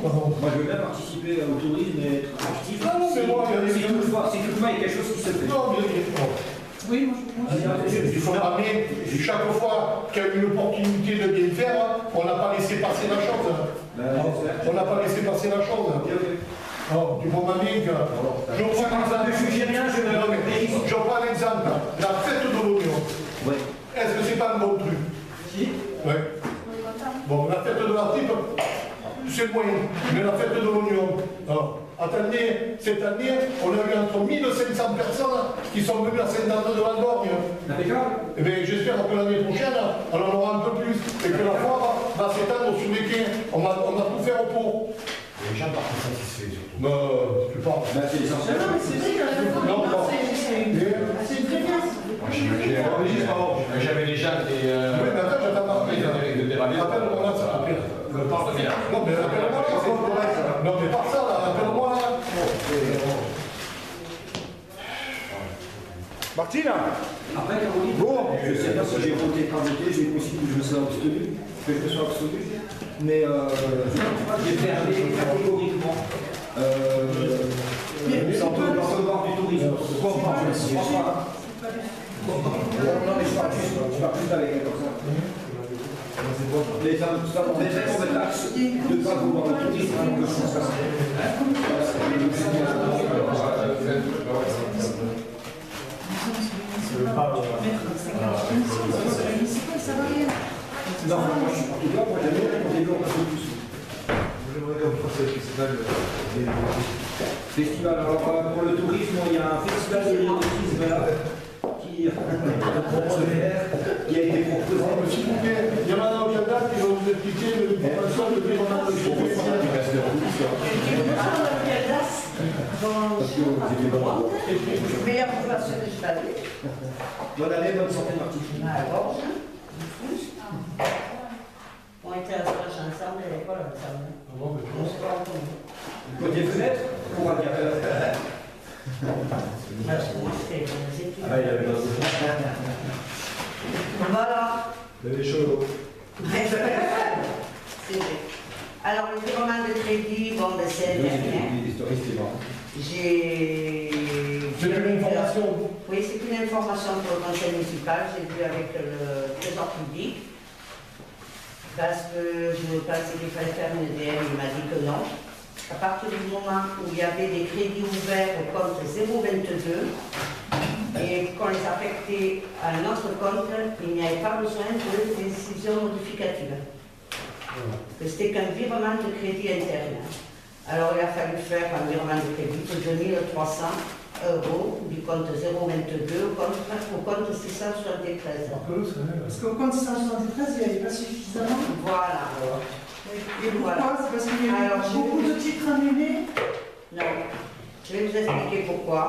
Pardon. moi je veux bien participer au tourisme et être actif. Non, c'est moi, Si toutefois il y a quelque chose qui se fait. Non, bien sûr. Oui, moi Il faut ramener, chaque fois qu'il y a une opportunité de bien faire, on n'a pas laissé passer la chose. On n'a pas laissé passer la chose. Alors, du moment bien que. Je prends l'exemple. Je prends l'exemple. La fête de l'oignon. Oui. Est-ce que c'est pas un bon truc? Si. Oui. Bon, la fête de la tripe, c'est moyen. Mais la fête de l'oignon. Alors, attendez, cette année, on a eu entre 1500 personnes qui sont venues à Saint-Anne de la Gorgne. Impeccable. Eh bien, j'espère que l'année prochaine, on en aura un peu plus. Et que la foire va s'étendre sur les quais. On va tout faire au pot. Les gens partent satisfaits surtout. Tu parles. C'est essentiel. Non, mais c'est vrai, c'est très bien. J'avais déjà des. Oui, mais attends, j'attends pas. Rappelle-moi là, ça va. Non, mais rappelle-moi là. Non, mais pas ça, là. Rappelle-moi là. Martine. Après, Caroline, je ne sais pas si j'ai voté, pas voté, j'ai possible que je me sois abstenu, que je me sois abstenu, mais je vais faire catégoriquement dans le bord du tourisme. Pourquoi on ne pense pas. Non, mais je parle juste avec elle comme ça. Mais ça m'embêterait qu'on mette l'axe de ne pas vouloir le tourisme avant que je fasse ça. Ça va rien. Non, moi je suis en tout cas, moi j'aime bien qu'on développe un peu plus. J'aimerais qu'on fasse le festival. Festival, alors pour le tourisme, il y a un festival de l'érotisme là qui a été proposé. S'il vous plaît, il y en a un au Canada qui va vous expliquer l'information de virement de crédit. Meilleure formation que je t'avais. Bonne année, bonne santé, Martine. On était à la stage ensemble et à l'école ensemble. On se voit ensemble. Côté fenêtre, pour un café. Parce que moi, c'était dans les études. Ah, il avait dans Voilà. Il y avait chaud. C'est vrai. Alors, le virement de crédit, bon, ben, c'est dernier. J'ai. C'est une information. Oui, c'est une information pour le conseil municipal. J'ai vu avec le trésor public. Parce que je pensais qu'il fallait faire une EDM, il m'a dit que non. À partir du moment où il y avait des crédits ouverts au compte 022 et qu'on les affectait à un autre compte, il n'y avait pas besoin de décision modificative. Que c'était qu'un virement de crédit interne. Alors il a fallu faire un virement de crédit de 2300 € du compte 022 au compte 673. Parce qu'au compte 673, il n'y avait pas suffisamment. Voilà. Et pourquoi? C'est parce qu'il y a eu beaucoup de titres annulés? Non. Je vais vous expliquer pourquoi.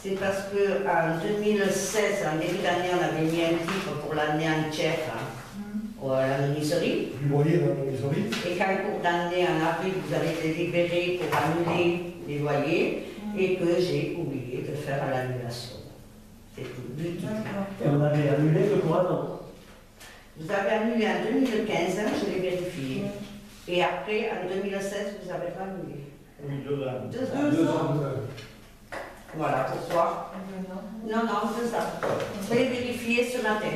C'est parce qu'en 2016, en début d'année, on avait mis un titre pour l'année entière à la menuiserie. Du loyer dans la menuiserie. Et qu'en cours d'année, en avril, vous avez été libéré pour annuler les loyers et que j'ai oublié de faire l'annulation. C'est tout. Du titre. Et on avait annulé que pour un an. Vous avez annulé en 2015, je l'ai vérifié. Et après, en 2016, vous avez pas annulé. Oui, 2 ans. 2 ans. Voilà, pourquoi? Non, 2 ans. Vous avez vérifié ce matin.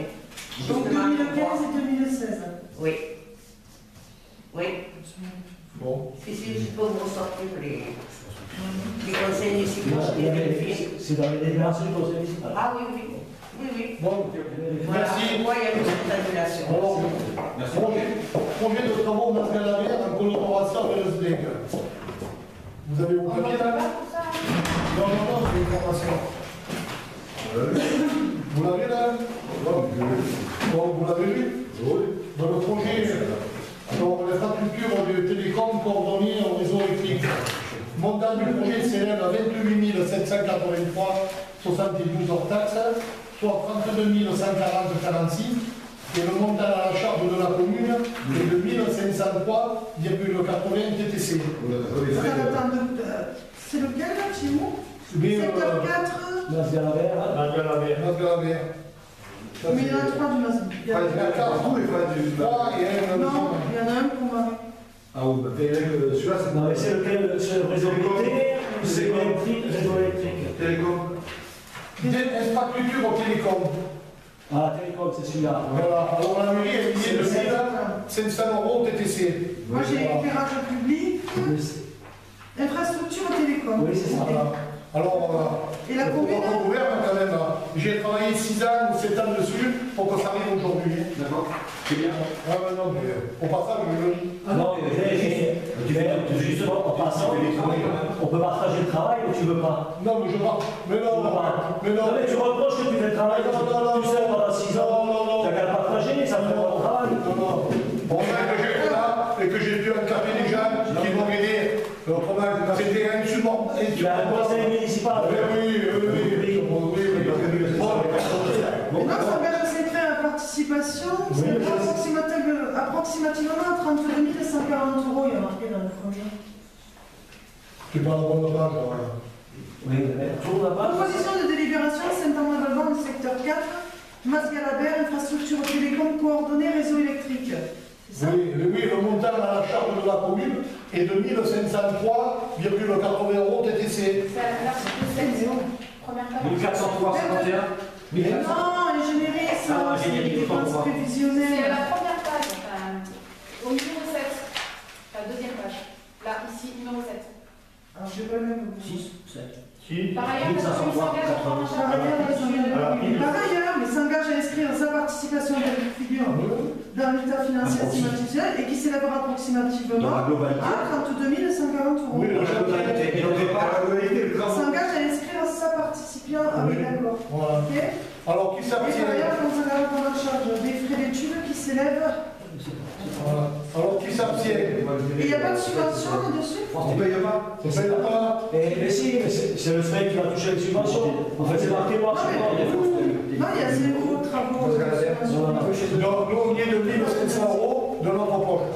Donc 2015 et 2016. Oui. Oui. Bon. Si je peux vous sortir les conseils municipaux, je l'ai vérifié. C'est dans les déclarations du conseil municipal. Ah oui, oui. Oui, oui. Bon, Voilà merci. pourquoi il y a eu cette annulation. Alors, Merci. projet de travaux en Asgalavère en collaboration avec le SDEC. Vous avez vos papiers là? Vous l'avez là? Bon, vous l'avez vu? Dans le projet, alors, l'infrastructure de télécom coordonnée au réseau électrique. Montant du projet s'élève à 28 783,72 hors taxes, soit 32 140,46. Et le montant à la charge de la commune est de 1503,80 TTC. C'est lequel là, Chimou? Secteur 4. Mas-Galabert. Mais il y en a 3 du Mas. Il y en a 4, tout, il faut 3 et 1. Non, il y en a un pour Marie. Ah oui, celui-là, c'est. Non, mais c'est lequel? C'est le réseau militaire ou c'est électrique? Réseau électrique. Télécom. Infrastructure au télécom. Ah, télécom, c'est celui-là. Voilà, alors la mairie est liée de 500 € TTC. Moi j'ai éclairage public, infrastructure télécom. Oui, c'est ça. Voilà. Alors, et la commune on gouverne quand même. J'ai travaillé 6 ans ou 7 ans dessus pour que ça arrive aujourd'hui. D'accord. C'est bien. Ah ben non, mais au passage, je le dis. Ah non, mais justement, en passant, on peut partager le travail ou tu veux pas? Non, mais je parle. Mais non, mais non. Non, mais tu reproches que tu fais le travail tout seul pendant 6 ans. Non. T'as qu'à le partager, ça fait ton travail. Non. Bon, que j'ai fait là et que j'ai dû encadrer des gens qui vont m'aider. C'était insurmontable. Tu as un conseil municipal. Oui. Maintenant, ça engage à s'inscrire à la participation, c'est approximativement à 32 140 €, il y a marqué dans le projet. Tu parles en bonne page, Oui, tourne la page. Proposition de délibération, Saint-Amand-d'Alban, secteur 4, Mas-Galabert, infrastructure télécom coordonnée réseau électrique. C'est ça? Oui, le montant à la charge de la commune est de 1503,80 € TTC. C'est l'article 7, première page. 1403,51. Non, ingénierie, ça, c'est des dépenses C'est prévisionnelles. la première page, au numéro 7, la deuxième page. Là, ici, numéro 7. Alors, je n'ai pas le même. 6, 7. Par ailleurs, la commune s'engage à prendre en charge. Par ailleurs, mais s'engage à inscrire sa participation de figure dans l'état financier institutionnel et qui s'élèvera approximativement à 32 140 €. Oui, Et on fait pas la globalité, le grand. S'engage à inscrire sa participation avec l'accord. Voilà. Ok. Alors, qui Et par s'abstient? ailleurs, on s'engage à prendre en charge des frais d'études qui s'élèvent. Voilà. Alors, qui s'abstient? Et il n'y a pas de subvention là-dessus? On paye pas. On paye pas. Mais si, mais c'est le SMEC qui va toucher les subventions. En fait, c'est marqué noir sur noir. Non, il y a zéro travaux. Donc, nous, on y est de 1500 € de notre poche.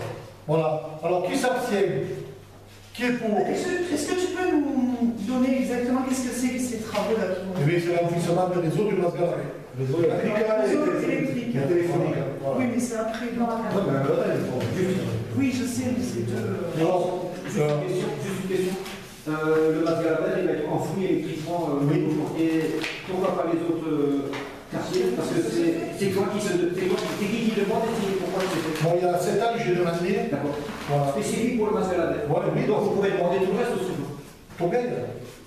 Voilà. Alors, qui s'abstient? Qui est pour? Est-ce que tu peux nous donner exactement qu'est-ce que c'est que ces travaux-là qui vont... Eh bien, c'est l'enfouissement des réseaux du Mas-Galabert. Réseau électrique et téléphonique. Voilà. Oui, mais c'est après. Oui, je sais, mais c'est deux... Alors, Juste une question. Le Mas-Galabert, il va être enfoui électriquement. Et pourquoi pas les autres quartiers? Parce que c'est toi qui demande et c'est pourquoi c'est fait. bon, il y a 7 ans, j'ai demandé. D'accord. Voilà. Spécifique pour le Mas-Galabert. Ouais, oui, Donc vous pouvez demander tout le reste aussi. Pour gagner.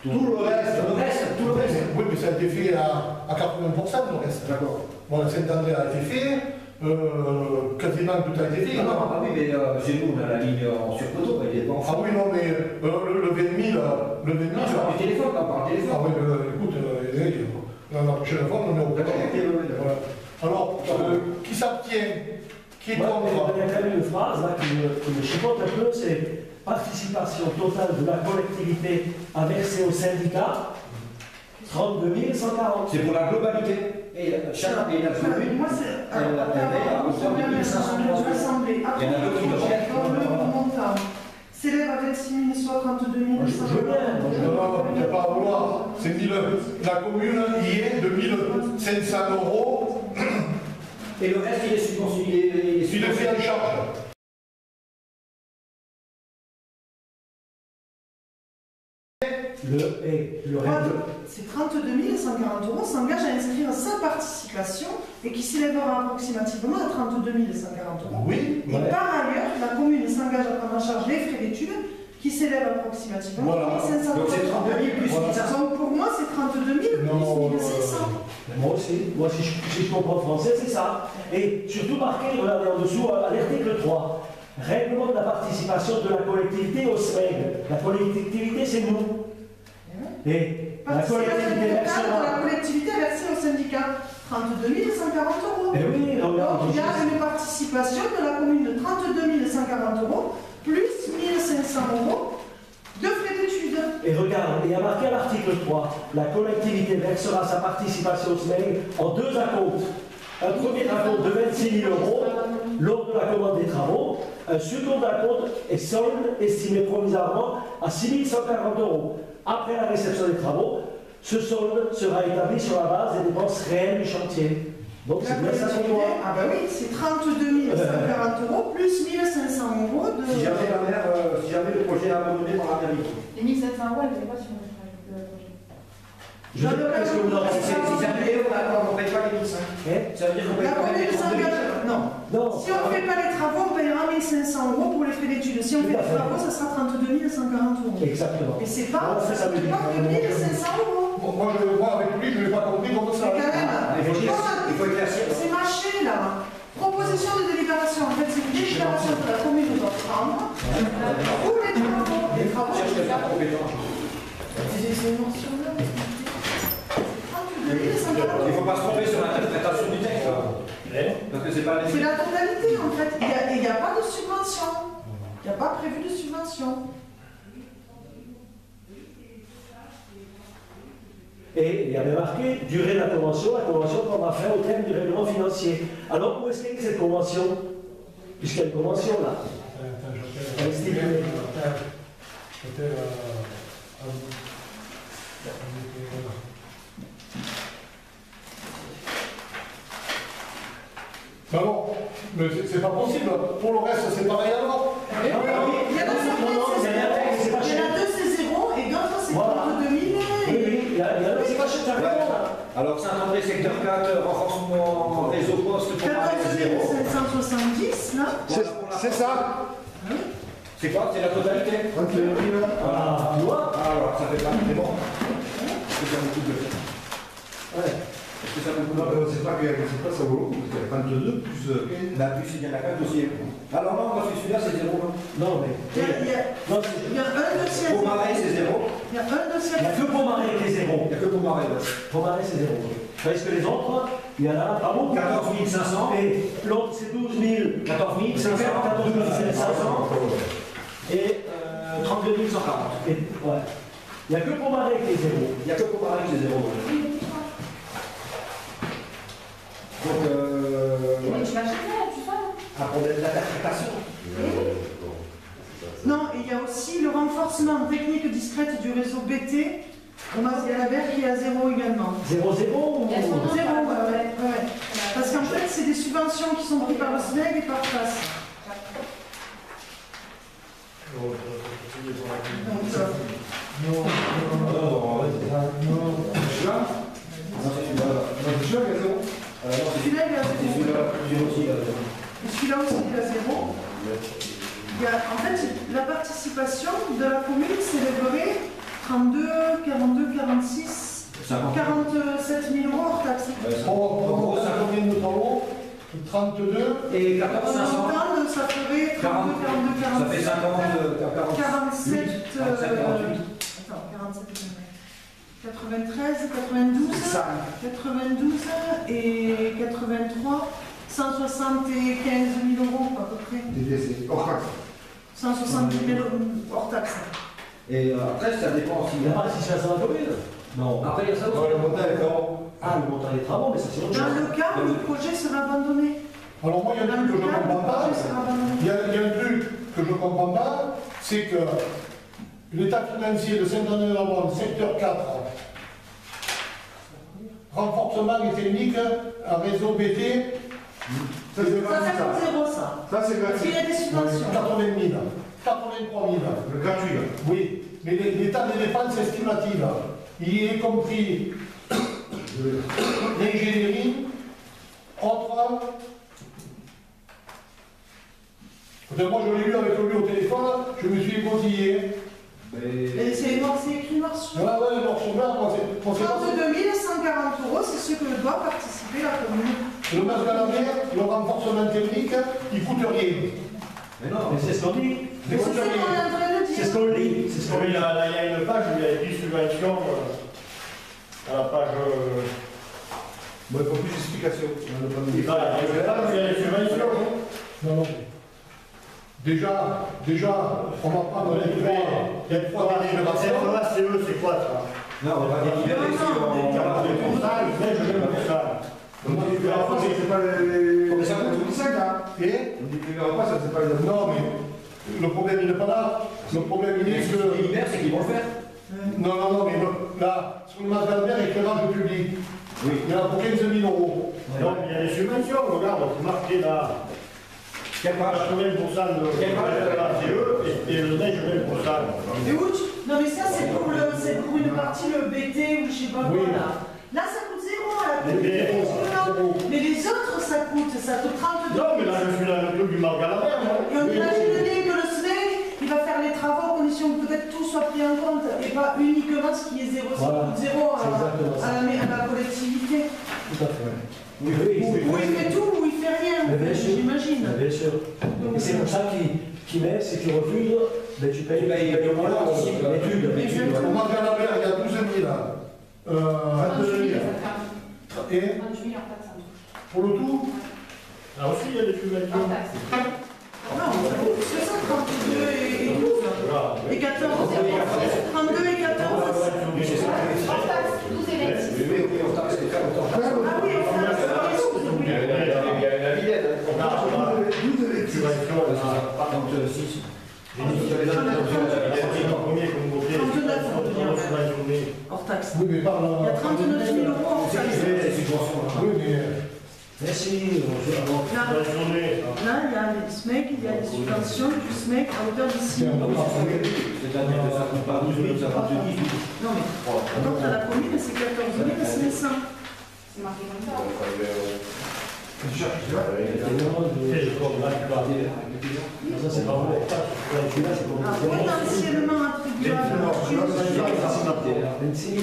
Tout le reste. Oui, mais ça a été fait à 80% le reste. D'accord. Voilà, Saint-André a été fait, quasiment tout a été fait. Ah oui, mais chez nous, on a la ligne en surpoteau, il est pas en Ah oui, non, mais le 20 000, Non, je parle du téléphone, là, on parle du Ah téléphone. oui, écoute, la prochaine fois, on est au D'accord, ok, ouais, Voilà. Alors, qui s'abstient? Qui est Il y a contre? quand même une phrase là, qui me chipote un peu, c'est participation totale de la collectivité à verser au syndicat 32 140. C'est pour la globalité. Et chaque pays a commune. Moi, c'est... Elle l'a permis à hauteur de 1503. l'Assemblée. Il y en a d'autres qui le Dans le montant s'élève à 26 000, soit 32 140. Non, il n'y a pas à vouloir. C'est 1000. La commune y est de 1500 €. Et le reste, il est subventionné. Il est fait en charge. Le reste. C'est 32 140 € s'engage à inscrire sa participation et qui s'élèvera approximativement à 32 140 €. Oui. Et par ailleurs, la commune s'engage à prendre en charge les frais d'études qui s'élèvent approximativement à 1 500 €. Donc c'est 32 000 plus 1500. Donc pour moi, c'est 32 000 Non, plus 1 600. Moi aussi, si je comprends le français, c'est ça. Et surtout marqué, regardez en dessous, à l'article 3, règlement de la participation de la collectivité au SMEG. La collectivité, c'est nous. Et participation totale de la collectivité versée au syndicat, 32 140 €. Eh oui, regarde. Donc il y a une participation de la commune de 32 140 € plus 1 500 € de frais d'études. Et regarde, il y a marqué à l'article 3, la collectivité versera sa participation au SMEG en 2 acomptes. Un premier acompte de 26 000 € lors de la commande des travaux, un second acompte est solde estimé provisoirement à 6 140 €. Après la réception des travaux, ce solde sera établi sur la base des dépenses réelles du chantier. Donc c'est bien ça qu'on voit. Ah ben oui, c'est 32 140 € plus 1 500 € de... Si jamais la mer, si jamais le projet est abandonné par la mairie. Les 1700 €, elles n'étaient pas sur le projet. Je sais pas ce que vous en pensez. Si jamais on ne paye pas les 1 500, ça veut dire qu'on paye La pas commune les s'engage. Non. Si on ne fait pas les travaux, on paiera 1 500 € pour les frais d'études. Si on fait les travaux, ça sera 32 140 €. Exactement. Et c'est pas, ça ne coûte pas que 1 500 €. Moi, je le vois avec lui, je n'ai pas compris comment ça. C'est quand même. Il faut éclaircir. C'est mâché là. Proposition de délibération. En fait, c'est une délibération que la commune doit prendre pour les travaux. Les travaux, Cherche quelqu'un compétent. c'est mentionné. Il ne faut pas se tromper sur l'interprétation du texte. Parce que c'est pas C'est la totalité en fait. Il n'y a pas de subvention. Il n'y a pas prévu de subvention. Et il y avait marqué durée de la convention prendra fin au terme du règlement financier. Alors où est-ce qu'il y a cette convention? Puisqu'il y a une convention là. Elle est stipulée. Ben bon, mais c'est pas possible. Pour le reste, c'est pareil alors. Il y en a deux, c'est 0 et d'autres, c'est 32 000. Oui, il y a un petit machin de alors Saint-André, secteur 4, renforcement réseau poste pour 14 570, là. C'est ça. C'est quoi? C'est la totalité? Ah, tu vois? Alors, ça fait pas, c'est bon. Est-ce que ça me coûte de... Ouais. Est-ce que ça me coûte de... C'est pas ça vaut, c'est 22 plus. La plus, il y en a 4 dossiers. Alors non, parce que celui-là, c'est 0. Non, mais. Il y a un dossier. Pour Marais, c'est 0. Il y a un dossier. Il n'y a que Pomaré qui est zéro. Il n'y a que pour Marais. Pomaré, c'est zéro. Parce que les autres, il y en a pas beaucoup. 14 500. Et l'autre, c'est 12 000. 14 500. 14 500. Et 32 140. Et, ouais. Il n'y a que Pomaré qui est zéro. Il n'y a que pour Marais qui est 0. Donc, Mais tu vas chercher, tu vois. un problème d'interprétation. Non, et il y a aussi le renforcement technique discrète du réseau BT au Mas-Galabert qui est à 0 également. 0-0 ou. Il y a son nom, 0, ouais. Parce qu'en fait, c'est des subventions qui sont prises par le SNEG et par FAS. Celui-là, il est à 0. Et celui-là aussi, il est à 0. En fait, la participation de la commune s'élèverait 32, 42, 46, 47 000 € hors taxe. Pour ça combien de travaux? 32 et 14 500. Ça ferait 32, 42, 47. Ça fait 50, 47. 47, 48. Attends, 47, 93, 92, 92 et 83, 175 000 € à peu près. TDC, hors taxe. 170 000 € hors taxe. Et après, ça dépend aussi. Il n'y a pas la situation de la commune. Non. Après, il y a ça aussi. Le montant des travaux. Ah, le montant des travaux, mais ça c'est autre chose. Dans le cas où le projet sera abandonné. Alors moi, il y a un truc que je ne comprends pas. Il y a un truc que je ne comprends pas, c'est que l'état financier de Saint-André-de-la-Bronde, secteur 4, renforcement et technique, un réseau BT, Ça, c'est Ça, ça gratuit. coûte 0 ça. Ça, c'est Parce qu'il gratuit. y a des subventions. 80 000, 83 000. Le gratuit, là. Oui, mais l'état des dépenses estimatives, il y est compris l'ingénierie, autres. Moi, je l'ai lu avec lui au téléphone, je me suis écoutillé. Et c'est écrit noir sur blanc. Ouais, noir sur blanc, moi, c'est 32 140 €, c'est ce que doit participer la commune. le Mas-Galabert, le renforcement technique, il ne coûte rien. Mais non, mais c'est ce qu'on dit. C'est ce qu'on est en train de C'est dire. ce qu'on lit. C'est ce qu'on Il lit. y a une page où il y a 10 subventions. à la page. Bon, il faut plus d'explications. Il y a les subventions. Non, non. Déjà, on va prendre les droits. Il y a 3 années de la CE, c'est quoi ça? Non, on va délibérer sur. C'est pas les. Mais ça coûte 25 ans. Et On dit que les repas, ça c'est pas les. non, mais le problème, il n'est pas là. Le problème, il est Ce que. qui libère, c'est qu'ils vont le faire. Non, mais là, sur le match d'Albert, éclairage public. Oui. Il y en a pour 15 000 euros. Non, il y a les subventions, regarde, c'est marqué là. Quelle page? 80% de la CE et le neige 20%. Et où non, mais ça, c'est pour une partie, le BT ou je sais pas quoi, Oui. là. Là, ça coûte 0 à la Mais commune. Mais les autres, ça coûte 32. Non, mais là, je suis dans le club du Margalabert, moi. Et on imagine que le SMEC, il va faire les travaux en condition que peut-être tout soit pris en compte et pas uniquement ce qui est 0, Voilà. ça coûte 0 C'est exactement ça. à la collectivité. Tout à fait. Ou il fait tout ou il fait rien, Mais bien sûr. j'imagine. Bien sûr. Et c'est pour ça qu'il met, si tu refuses, ben tu payes au moins l'étude. Au match d'Albert, il y a 12 000 là. 22 000. Et 28 000 en taxe. pour le tout, Là aussi, il y a des subventions. En taxe. Non, c'est ça, 32 et 12. Et 14. 32 et 14. En taxe, 12 et 26. Oui, on taxe les cas, on taxe. Ah oui, on fait Il y a la vidette. Subventions, Par contre, 6. Premier comme voté, subventionné. hors taxe. oui, mais par Il y a 39 000 euros hors taxe. Oui, mais Merci. Subventionné. Là, il y a les SMEC, il y a les subventions du SMEC à hauteur de 6 000 euros. C'est-à-dire que ça compte pas 12 000, ça compte 18 000. Non, mais donc à la commune, c'est 14 500. C'est marqué comme ça. Ça, c'est pas vrai. Ah, potentiellement attribuable à la commune. 26 000.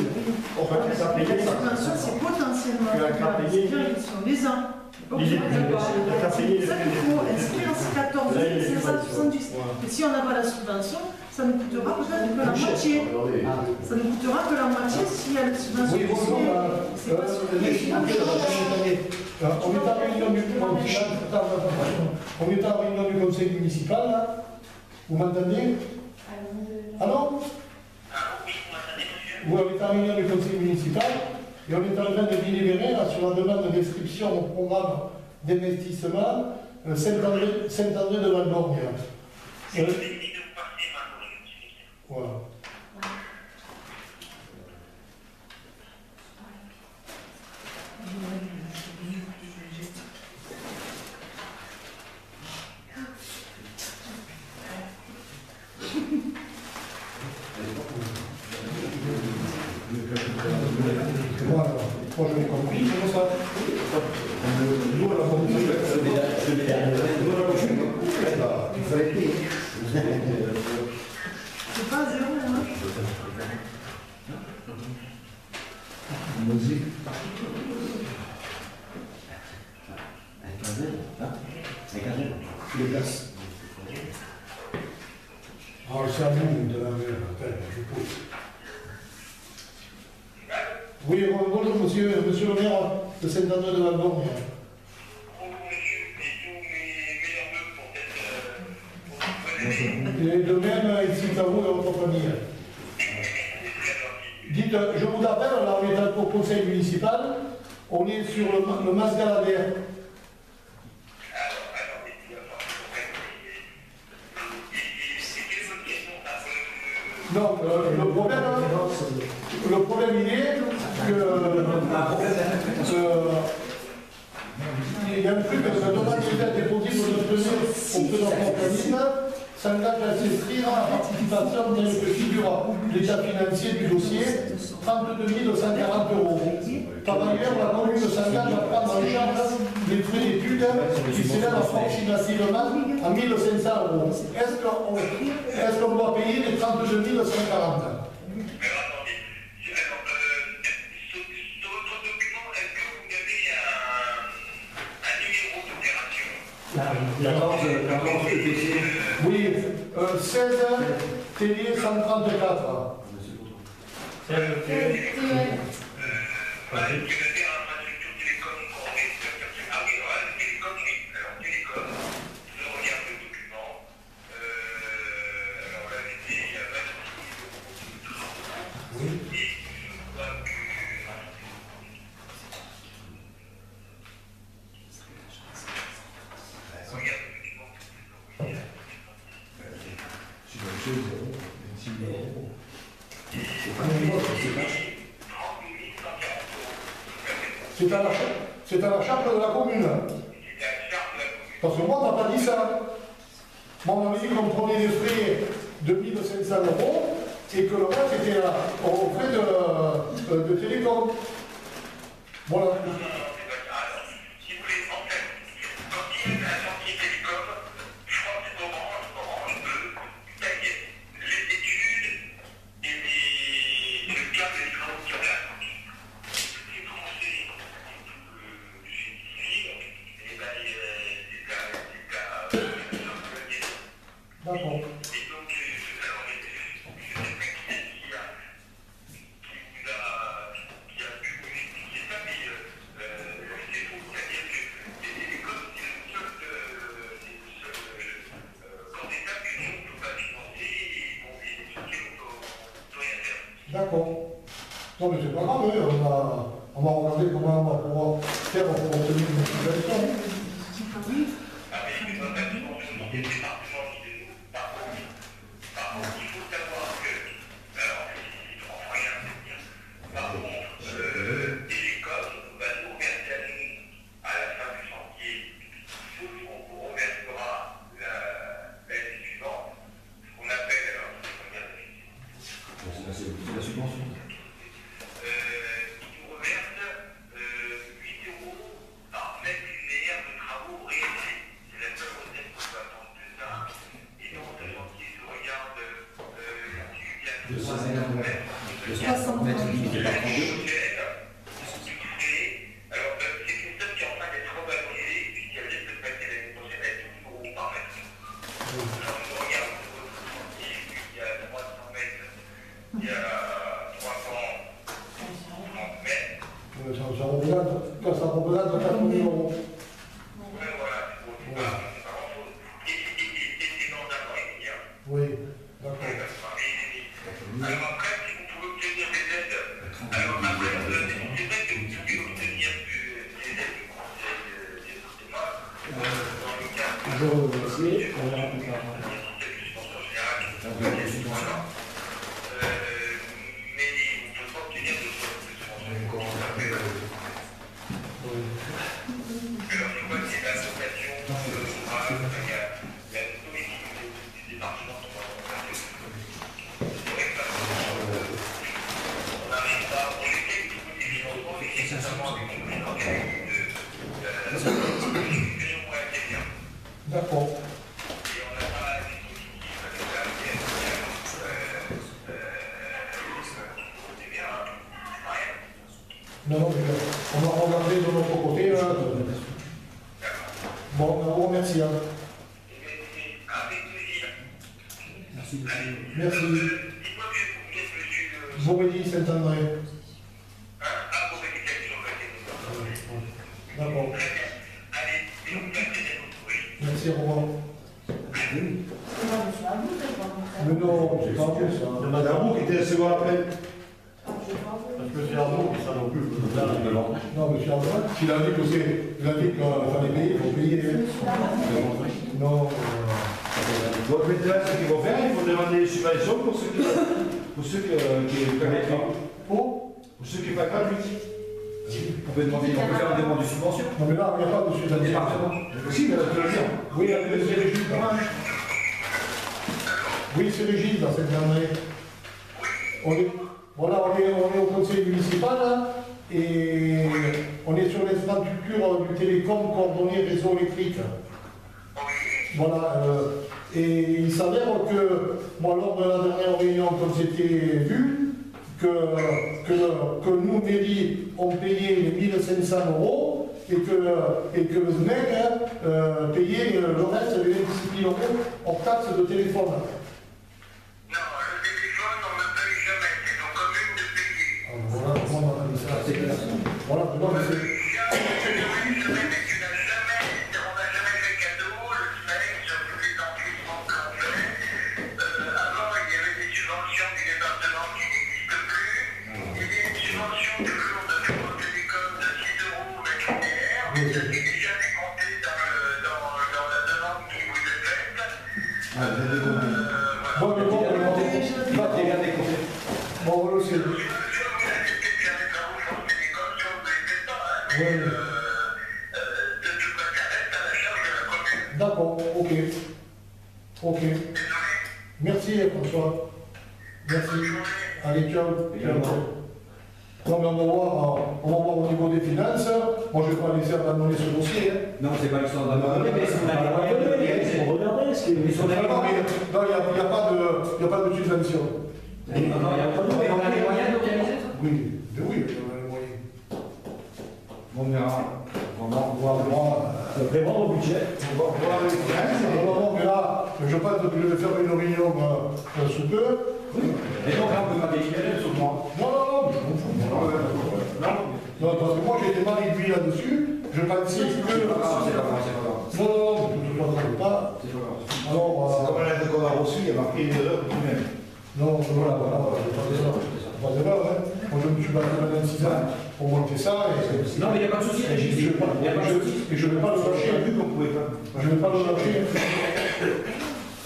Les subventions, c'est potentiellement attribuable. C'est bien, ils sont les uns. Donc, c'est ça qu'il faut inscrire, c'est 14 570. Et si on n'a pas la subvention, ça nous coûtera peut-être que la moitié. Ça nous coûtera que la moitié s'il y a la subvention. oui, bonjour. C'est pas sûr que les subventions. On est en réunion du conseil municipal, là. Vous m'entendez? Ah non? Oui, on est en réunion du conseil municipal et on est en train de délibérer là, sur la demande d'inscription au programme d'investissement Saint-André de Valborgne. Voilà. Voilà, moi je l'ai compris, c'est pour ça. Nous, on a compris. Il fallait payer. C'est pas zéro, hein? Musique. Les places. Ah, c'est à nous de la mer, je pousse. Oui, bonjour monsieur le maire de Saint-André de Valborgne. Et de même, ici à vous et votre famille. Dites, je vous appelle, là on est au conseil municipal, on est sur le Mas Galabert. Non, le problème il est que il y a un truc, la demande d'identité déposée pour notre organisme s'engage à s'inscrire à la participation dans le figure l'état financier du dossier, 32 140 euros. Par ailleurs, la commune s'engage à prendre en charge les frais d'études qui s'élèvent approximativement à 1 500 euros. Est-ce qu'on doit payer les 32 140 ? La vente EPC. Oui, 16 télé 134. C'est à la charte de la commune. Parce que moi, on n'a pas dit ça. Moi, on m'a dit qu'on prenait des frais de 1500 € et que le reste était aux frais de télécom. Voilà. D'accord. D'accord. Non mais c'est pas grave, hein. On va regarder comment on va pouvoir faire pour obtenir une situation. C'est la subvention. Ça représente 4 000 €. Oui, d'accord. Alors après, si vous pouvez obtenir des aides, alors après, c'est vrai que vous pouvez obtenir des aides du conseil départemental dans le cadre de mais vous ne pouvez pas obtenir de subventions. Alors, je vois que c'est l'association, il y a une politique du département. D'accord. Non, non, on va regarder de notre côté. Là. Bon, on vous remercie. Hein. Merci. Bourrelly, Saint-André. D'accord. Merci, au revoir. Mais non, c'est pas en plus. Il y en a d'Arbour qui était second appel. Parce que c'est Arnaud qui s'en occupe de ça. Non, monsieur Arnaud, s'il a dit que c'est. Il a dit qu'il fallait payer, il faut payer. Non. Donc maintenant, ce qu'ils vont faire, il faut demander des subventions pour ceux qui ne pas gratuits. On peut faire une demande de subvention. Non, mais là, il n'y a pas de subvention. C'est possible, je le dire. Oui, c'est Régis. Oui, c'est Régis, dans cette dernière. Voilà, on est au conseil municipal hein, et on est sur l'infrastructure du télécom coordonné réseau électrique. Voilà, et il s'avère que, moi, lors de la dernière réunion qu'on s'était vu, que nous, mairie, on payait les 1500 € et que le mec payait le reste, les 26 000 € hors taxe de téléphone. Non, le téléphone, on n'a pas eu jamais, c'est nos communes de payer. Voilà, comment on a fait ça. déjà décompté dans la demande qui vous est faite. Ah, vous avez décompté. Bon, mais bon, Déjà décompté. bon, voilà, c'est... Soit vous avez été faire les travaux sur l'école, soit vous ne les faites pas. Hein, mais, Ouais. de toute manière, reste à la charge de la commune. D'accord, ok. Ok. Désolé. Merci François. Merci. Allez, ciao. Donc on va voir au niveau des finances. Moi je ne vais pas laisser abandonner ce dossier. Hein. Non, c'est pas l'histoire d'abandonner, mais c'est qu'on a les moyens de réaliser. Regardez ce qui est. Mais on a les Non, moyens. il n'y a pas de subvention. Mais on a les moyens de réaliser ça. Oui, mais oui, on a les moyens. On verra. On va voir. Prévoir au budget. On va voir les finances. Non, mais là, je pense que je vais faire une réunion sous peu. Et donc là, on peut pas délibérer sur moi. Non, je m'en fous. Non, parce que moi j'ai été mal aiguillé là-dessus. Je pensais que. C'est pas grave, c'est pas grave, c'est pas grave. Non, je ne te pas. C'est pas grave. Alors, C'est comme la lettre qu'on a reçue, il y a marqué une erreur tout de même. non, voilà, pas d'erreur, hein. Moi je me suis battu pendant 6 ans pour monter ça. Et, Non, mais il n'y a pas de souci, Régis. je ne vais pas le lâcher. vu qu'on pouvait pas. Je ne vais pas le lâcher.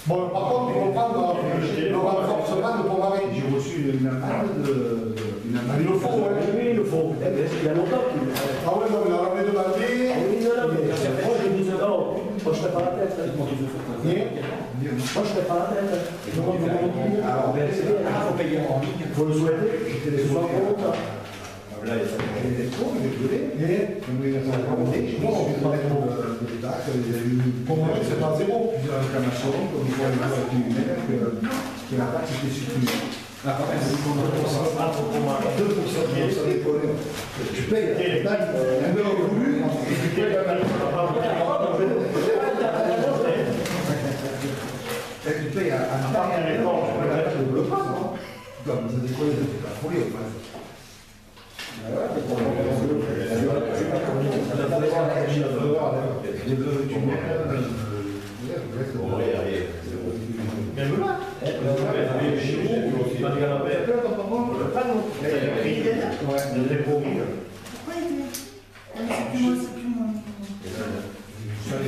Bon, par contre, il faut prendre le renforcement de Pomaré. J'ai reçu une amende de. Il le faut, ouais. Oui, il le faut. Il y a longtemps qu'il le fait. Ah ouais, non, mais on avait demandé. Oui, non, mais moi je dis non, moi je fais pas la tête. Moi je fais pas la tête. Alors, il faut payer en ligne. Il faut le souhaiter. C'est souvent content. Là, il y a ça. Il y a des cours, il y a des Et comme il y a ça, Pomaré, c'est pas zéro. plusieurs réclamations, comme il faut aller voir avec une mère, que la taxe était supprimée. La taxe, c'est 2%, ça déconne. Tu payes la taxe, un peu voulu, tu payes la taxe. Tu payes un taxe, le bloc, comme ça déconne, c'est pas folie, au moins.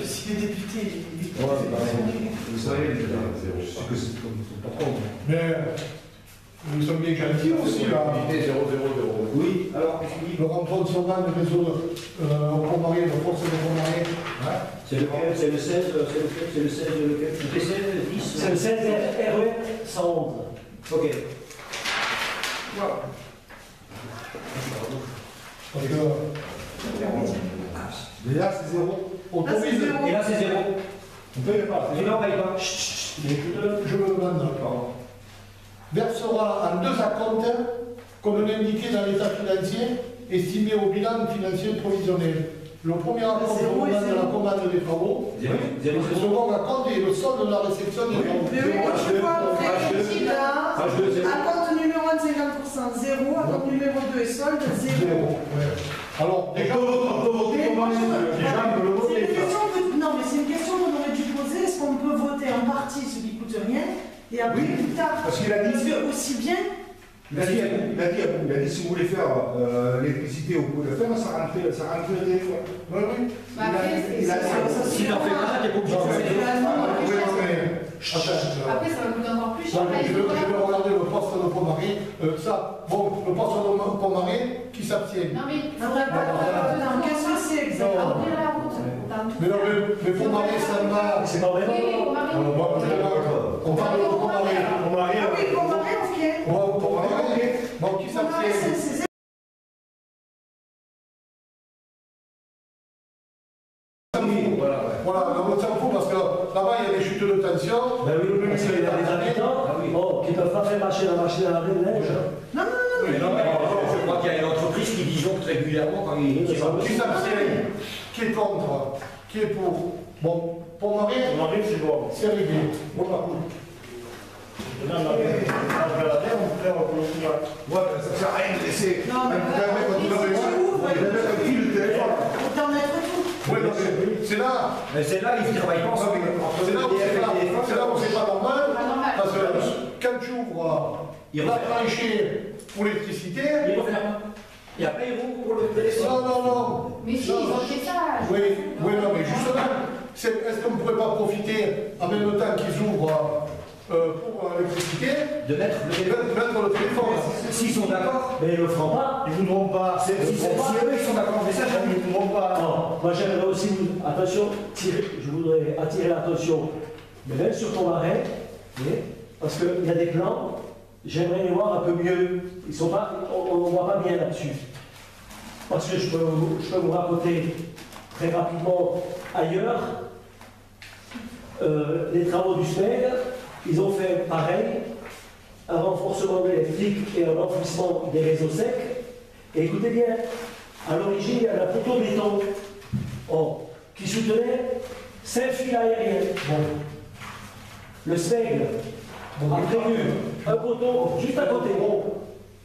Si les députés, Vous savez, c'est que c'est comme son patron. Mais nous sommes bien gentils aussi, là. Oui, alors, explique. Le renfort de son ban du réseau au Pomaré, le force de Pomaré. C'est lequel? C'est le 16, c'est le 16 de lequel? Le 10. C'est le 16 RE 111. Ok. Parce que déjà c'est zéro. Là, c'est zéro. Et là c'est 0. On ne paye pas. Et là on paye pas. Je me demande, versera en 2 acomptes, comme l'indiqué dans l'état financier, estimé au bilan financier provisionnel. Le premier acompte au moment de la commande des travaux, le second acompte est le solde de la réception des travaux. Mais oui, tu vois, ici, là, acompte numéro 1 de 50%, 0, acompte numéro 2 et solde, 0. Zéro, ouais. Alors, déjà, on peut voter comment les gens peuvent le voter. Non, mais c'est une question qu'on aurait dû poser. Est-ce qu'on peut voter en partie ce qui coûte rien et après plus tard? Parce qu'il a dit. Parce que aussi bien. Il a dit si vous voulez faire l'électricité, vous pouvez le faire, ça rentre le téléphone. Oui, oui. Bah, après, Il a Si t'en fais pas, t'es pas obligé de faire. Après, ça va coûter encore plus cher. Non, mais je vais regarder le poste de Pomaré. Ça, bon, le poste de Pomaré qui s'abstient. Non, mais Attends, qu'est-ce que c'est exactement? ouvrir la route. Mais non, mais Pomaré, ça va. C'est pas vrai. On parle de Pomaré. Ah oui, Pomaré, ok. Pomaré, bon, qui s'abstient. C'est Voilà, on s'en fout parce que là-bas il y a des chutes de tension. Ben oui, parce qu'il y a des habitants qui ne peuvent pas faire marcher la machine à laver de neige. Non, Mais non, mais je crois qu'il y a une entreprise qui disjoncte régulièrement quand il Qui s'abstient, qui est contre, qui est pour. Bon, Pomaré, c'est réglé. Bon, bah, cool. Ouais, ça sert à rien de laisser. Non, mais autant mettre tout. Oui, c'est là. Mais c'est là, il travaille pas ensemble. C'est là où c'est pas normal. Parce que quand tu ouvres la tranchée pour l'électricité, Il referme. Il n'y a pas eu pour le téléphone. Non. Mais si, ils ont fait ça. Oui, non, mais justement, est-ce qu'on ne pourrait pas profiter, en même temps qu'ils ouvrent pour l'électricité, de mettre le téléphone? S'ils sont d'accord, mais ils ne le feront pas. Ils ne voudront pas. Si eux ils sont d'accord, mais ça, Ils ne voudront pas. Non, moi j'aimerais aussi, attention, je voudrais attirer l'attention, mais même sur ton marais, parce qu'il y a des plans, j'aimerais les voir un peu mieux. Ils sont pas, on ne voit pas bien là-dessus. Parce que je peux vous raconter très rapidement ailleurs, les travaux du SMEG, ils ont fait pareil, un renforcement de l'électrique et un renforcement des réseaux secs. Et écoutez bien, à l'origine, il y a un poteau béton qui soutenait 5 fils aériens. Bon. Le SMEG a prévu un poteau juste à côté.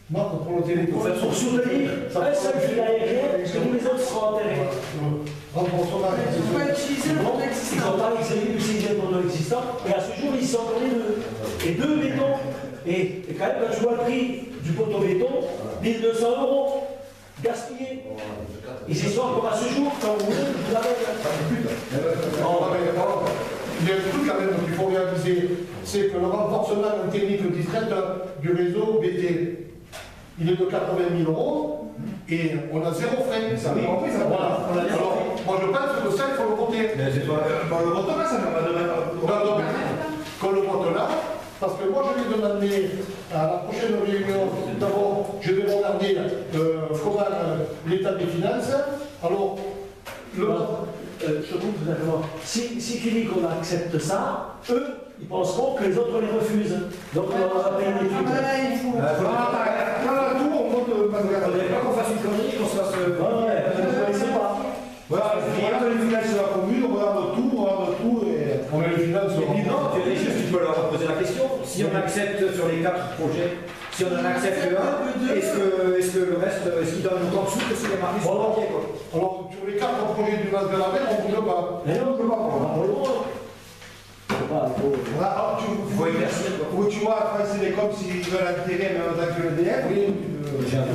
Marc, pour le téléphone. Pour soutenir un seul fil aérien, parce que tous les autres seront enterrés. Renforcement. Il faut utiliser le poteau Ils existant. n'ont pas utilisé le poteau existant, et à ce jour, ils sont encore les deux. Et deux bétons. Et quand même, quand tu vois le prix du poteau béton, 1 200 € gaspillés. Ils y sont encore à ce jour, quand vous voulez, vous l'avez. Il y a un truc quand même qu'il faut réaliser, c'est que le renforcement en technique discrète du réseau BT, il est de 80 000 € et on a 0 frais. Ça oui, compris, ça. Voilà. Alors, moi je pense que ça, il faut le voter. Mais c'est pas le vote là, ça ne va pas Non, qu'on le vote là, parce que moi je vais demander à la prochaine réunion, d'abord je vais regarder comment l'état des finances. Alors, je trouve tout simplement, si tu dis qu'on accepte ça, eux, ils penseront que les autres les refusent. Donc on va payer des trucs. Il faut. on vote pas de On n'avait pas qu'on fasse une connerie, qu'on se fasse. Ouais, vous ne connaissez pas. Voilà, on regarde les finances de la commune, on regarde tout et. on met les finances. Et puis non, tu peux leur poser la question. Si on accepte sur les 4 projets, si on en accepte un, est-ce que le reste, est-ce qu'ils donnent autant de sous que ce qui est marqué sur le papier, quoi? Alors, sur les 4 projets du Mas de la Mer, on ne peut pas. Mais non, on ne peut pas. Voilà, Il faut éclaircir, quoi. Ou tu vois, après c'est les coms s'ils veulent intégrer même dans le DF. Oui. J'ai un peu.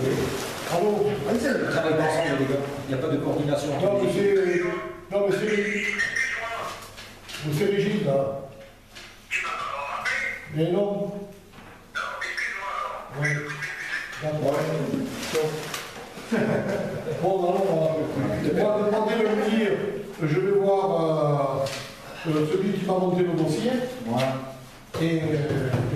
Allô. Le travail d'ensemble, les gars. Il n'y a pas de coordination. Non, mais c'est. Non, mais c'est. C'est Régine, là. Mais non. Oui. D'accord. Bon, alors, on va demander le dire. Je vais voir celui qui m'a monté le dossier. Voilà. Et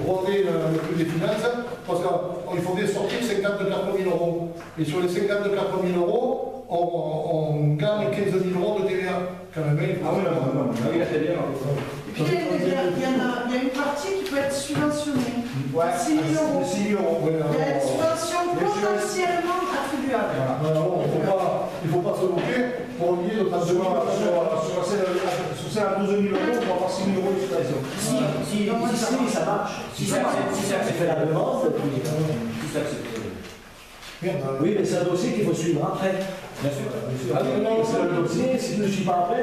regarder le prix des finances, parce qu'il faudrait sortir 54 000 €. Et sur les 54 000 €, on gagne 15 000 € de TVA. Quand même, il faut non. Oui, la TVA. Et puis il y a une partie qui peut être subventionnée. Ouais, 6 000 €. 6 000 €. Il y a une subvention potentiellement attribuable. il ne faut pas se moquer pour lier notre Sur celle à 12 000 €, on va avoir 6 000 € d'exploitation. Si ça marche. Si ça fait la demande, puis. Si ça accepte. Oui, mais c'est un dossier qu'il faut suivre après. Bien sûr. Ah oui, non, c'est un dossier, si je ne suis pas après,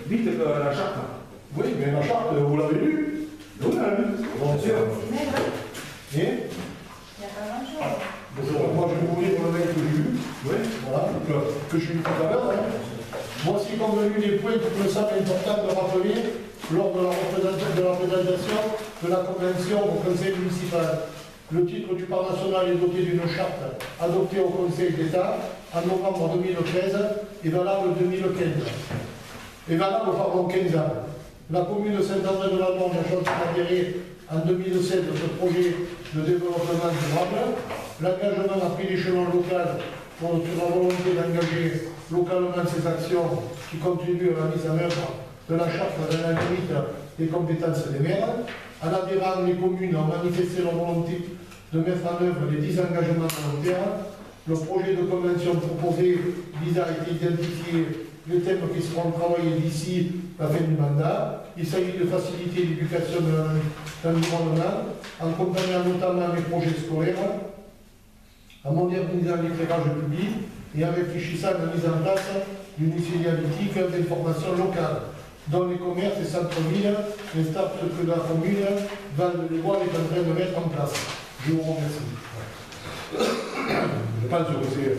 Vite la charte. Oui, mais la charte, vous l'avez lue? Oui, on l'a lu. Bien sûr. Et Il n'y a pas grand-chose. moi, je vais vous lire le mail que j'ai lu. Oui, voilà, que j'ai lu tout à l'heure. Voici convenu les points qui me semblent importants de rappeler lors de la présentation de la convention au Conseil municipal. Le titre du Parc national est doté d'une charte adoptée au Conseil d'État en novembre 2013 et valable 2015. Et valable, 15 ans. La commune de Saint-André-de-la-Morne a choisi d'adhérer en 2007 à ce projet de développement durable. L'engagement a pris l'échelon local sur la volonté d'engager localement ces actions qui contribuent à la mise en œuvre de la charte dans la limite des compétences des maires. En adhérant, les communes ont manifesté leur volonté de mettre en œuvre les 10 engagements volontaires. Le projet de convention proposé vise à identifier les thèmes qui seront travaillés d'ici la fin du mandat. Il s'agit de faciliter l'éducation de l'environnement, en accompagnant notamment les projets scolaires, en modernisant l'éclairage public et en réfléchissant à la mise en place d'une signalétique d'information locale, dont les commerces et centres-villes installent ce que la commune, Val-de-Lébois, est en train de mettre en place. Je vous remercie. Je pense que c'est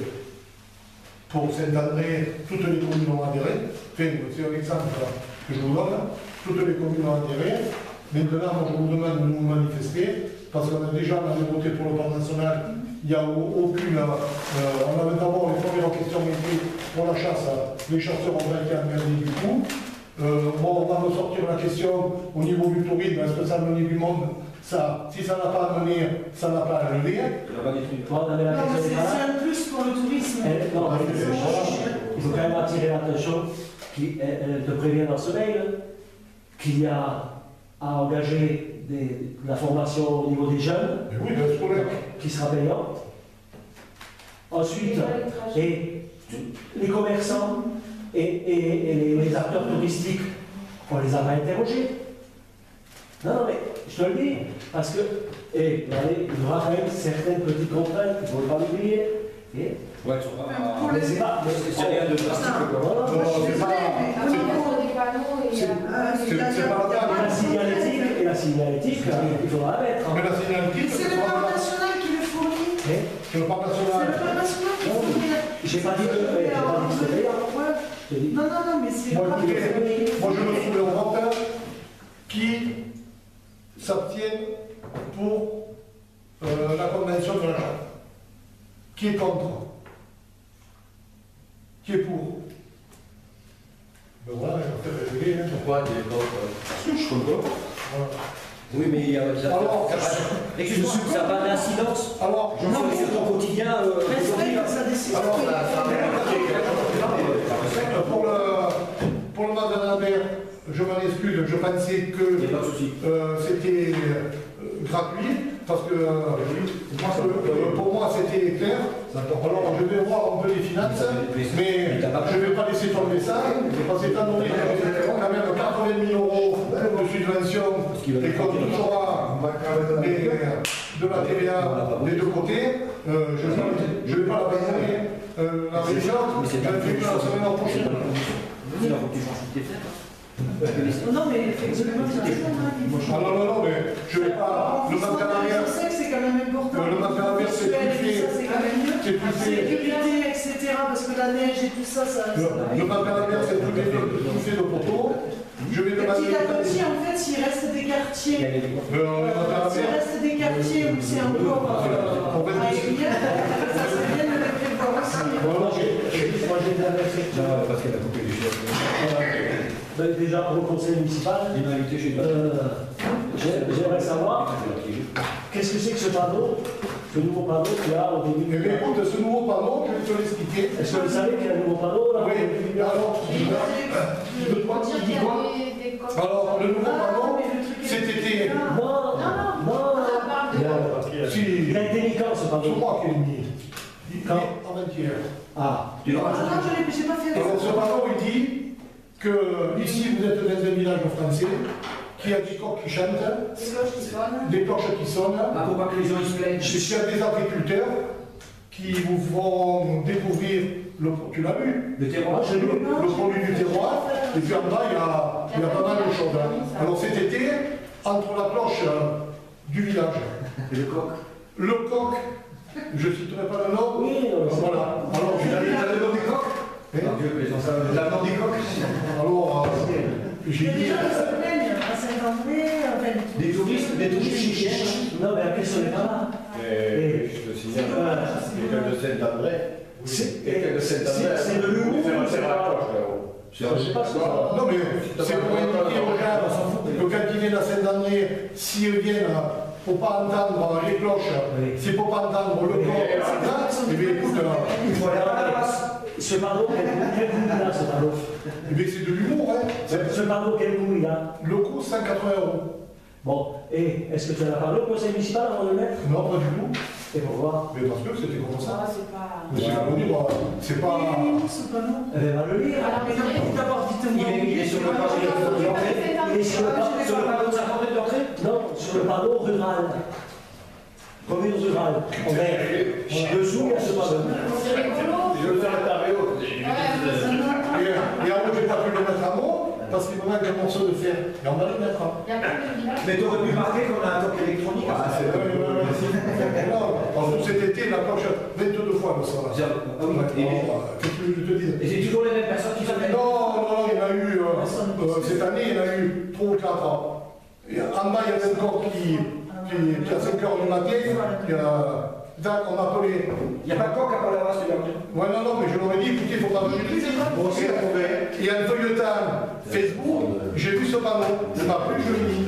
pour Saint-André, toutes les communes ont adhéré. Enfin, c'est un exemple que je vous donne. Toutes les communes ont adhéré. Maintenant, moi, je vous demande de nous manifester, parce qu'on a déjà voté pour le plan national. Il n'y a aucune. On avait d'abord les premières questions étaient pour la chasse. Les chasseurs ont été engagés du coup. Bon, on va ressortir la question au niveau du tourisme, est-ce que ça a mené du monde? Ça, si ça n'a pas amené, ça n'a pas levé. Non, mais c'est un plus pour le tourisme. Non, il faut quand même attirer l'attention, elle te prévient dans ce mail, qu'il y a à engager la formation au niveau des jeunes, oui, de scolaire, qui sera payante. Ensuite, et les commerçants et les acteurs touristiques, on les a pas interrogés. Non, mais je te le dis, parce que il y aura quand même certaines petites contraintes, il ne faut pas l'oublier. Ouais, c'est rien de drastique. c'est pas la table. Et la signalétique, il faudra la mettre. Mais la signalétique, C'est le plan national qui le fournit. c'est le parc national. C'est le plan national qui le fournit. J'ai pas dit que c'était payant. Non, mais c'est. Moi, je me trouve en vote qui s'abstiennent pour la convention de la Charte. Qui est contre? Qui est pour? Ben voilà, il va faire régler. Pourquoi tu es contre? Je comprends. Voilà. Oui, mais il y a. Alors, excuse-moi, ça n'a pas d'incidence. Alors, Je fais sur ton quotidien. Respecte sa décision. Pour le mandat d'Albert, je m'en excuse, je pensais que c'était gratuit, parce que pour moi c'était clair. Alors je vais voir un peu les finances, mais je ne vais pas laisser tomber ça, parce qu'étant donné qu'on a quand même 80 000 € de subvention et qu'on touchera de la TVA des deux côtés, je ne vais pas la payer la région, je vais la semaine prochaine. Il faut que tu changes tes fêtes. Non, mais effectivement, tu as raison. Non, mais je ne vais pas. Le manque à l'arrière. Je sais que c'est quand même important. Le manque à l'arrière, c'est plus fait. C'est quand même mieux. C'est plus fait. Sécurité, etc. Parce que la neige et tout ça, Le manque à l'arrière, c'est tout fait de poteaux. Je vais demander. Petit à petit, en fait, s'il reste des quartiers. S'il reste des quartiers où c'est encore à écrire, ça serait bien de les prévoir aussi. Moi, j'ai bien réfléchi. Parce qu'elle a coupé les chefs. Déjà, pour le conseil municipal, j'aimerais savoir qu'est-ce que c'est que ce panneau, ce nouveau panneau qu'il y a au début. Eh bien, écoute, ce nouveau panneau, je vais te l'expliquer. Est-ce que vous savez qu'il y a un nouveau panneau là? Oui, alors, alors, le nouveau panneau, cet été. Non. Il a été mis quand ce panneau? C'est moi qui l'ai mis. Quand? Avant-hier. Ah. Non, je n'ai pas fait. Alors, ce panneau, il dit que ici, vous êtes dans un village français, qu'il y a des coqs qui chantent, des cloches qui sonnent. Ah, faut pas que les gens se plaignent. Il y a des agriculteurs qui vous feront découvrir, tu l'as vu, le terroir, le produit du terroir, et puis en bas, il y a pas mal de choses. Alors cet été, entre la cloche du village et le coq. Le coq, je ne citerai pas le nom. Oui, voilà. Alors, tu as le nom du coq? La nom du coq. Alors, j'ai dit. Les gens qui se plaignent à Saint-André, des touristes qui viennent. Non, mais la question n'est pas là. Je te signale, quelqu'un de Saint-André. C'est de l'humour. Je sais pas ce non, mais c'est pour indiquer aux gens que quand ils viennent à Saint-André, s'ils viennent pour ne pas entendre les cloches, c'est pour ne pas entendre le corps, etc. Eh bien, écoute, il faut aller à la place. Ce panneau, quel coût il a, ce panneau? Eh bien, c'est de l'humour, hein. Ce panneau, quel coût il a? Le coût, 180 €. Bon, et est-ce que tu en as parlé au conseil municipal avant de le mettre? Non, pas du tout. Et pourquoi? Mais parce que c'était comme ça. C'est pas. Mais c'est pas. ce panneau. Elle va le lire. D'abord, dites-moi. Il est sur le panneau d'entrée. Il est sur le panneau de 50 mètres d'entrée? Non, sur le panneau rural. Commune rurale. En vert. Dessous, il y a ce panneau. Je veux faire un taré haut. Et en haut, j'ai pas pu le mettre à mot, parce qu'il me manque un morceau de fer. Et on va les mettre. Il y a plein de villages. Mais t'aurais pu marquer qu'on a un toc électronique. Ah, c'est vrai, en plus, cet été, la planche 22 fois le soir. Ah oui, Qu'est-ce que je te dis? Et c'est toujours les mêmes personnes qui s'appellent? Non, il y en a eu, cette année, il y en a eu 3 ou 4 ans. Et en bas, il y a un corps qui à 5 h du matin, on a appelé. Il n'y a pas de coq à Palavas, tu l'as dit? Ouais, non, mais je leur ai dit, écoutez, il ne faut pas venir ici. Bon, c'est Il y a un feuilleton Facebook, j'ai vu ce panneau, je ne m'appelle, je le dis.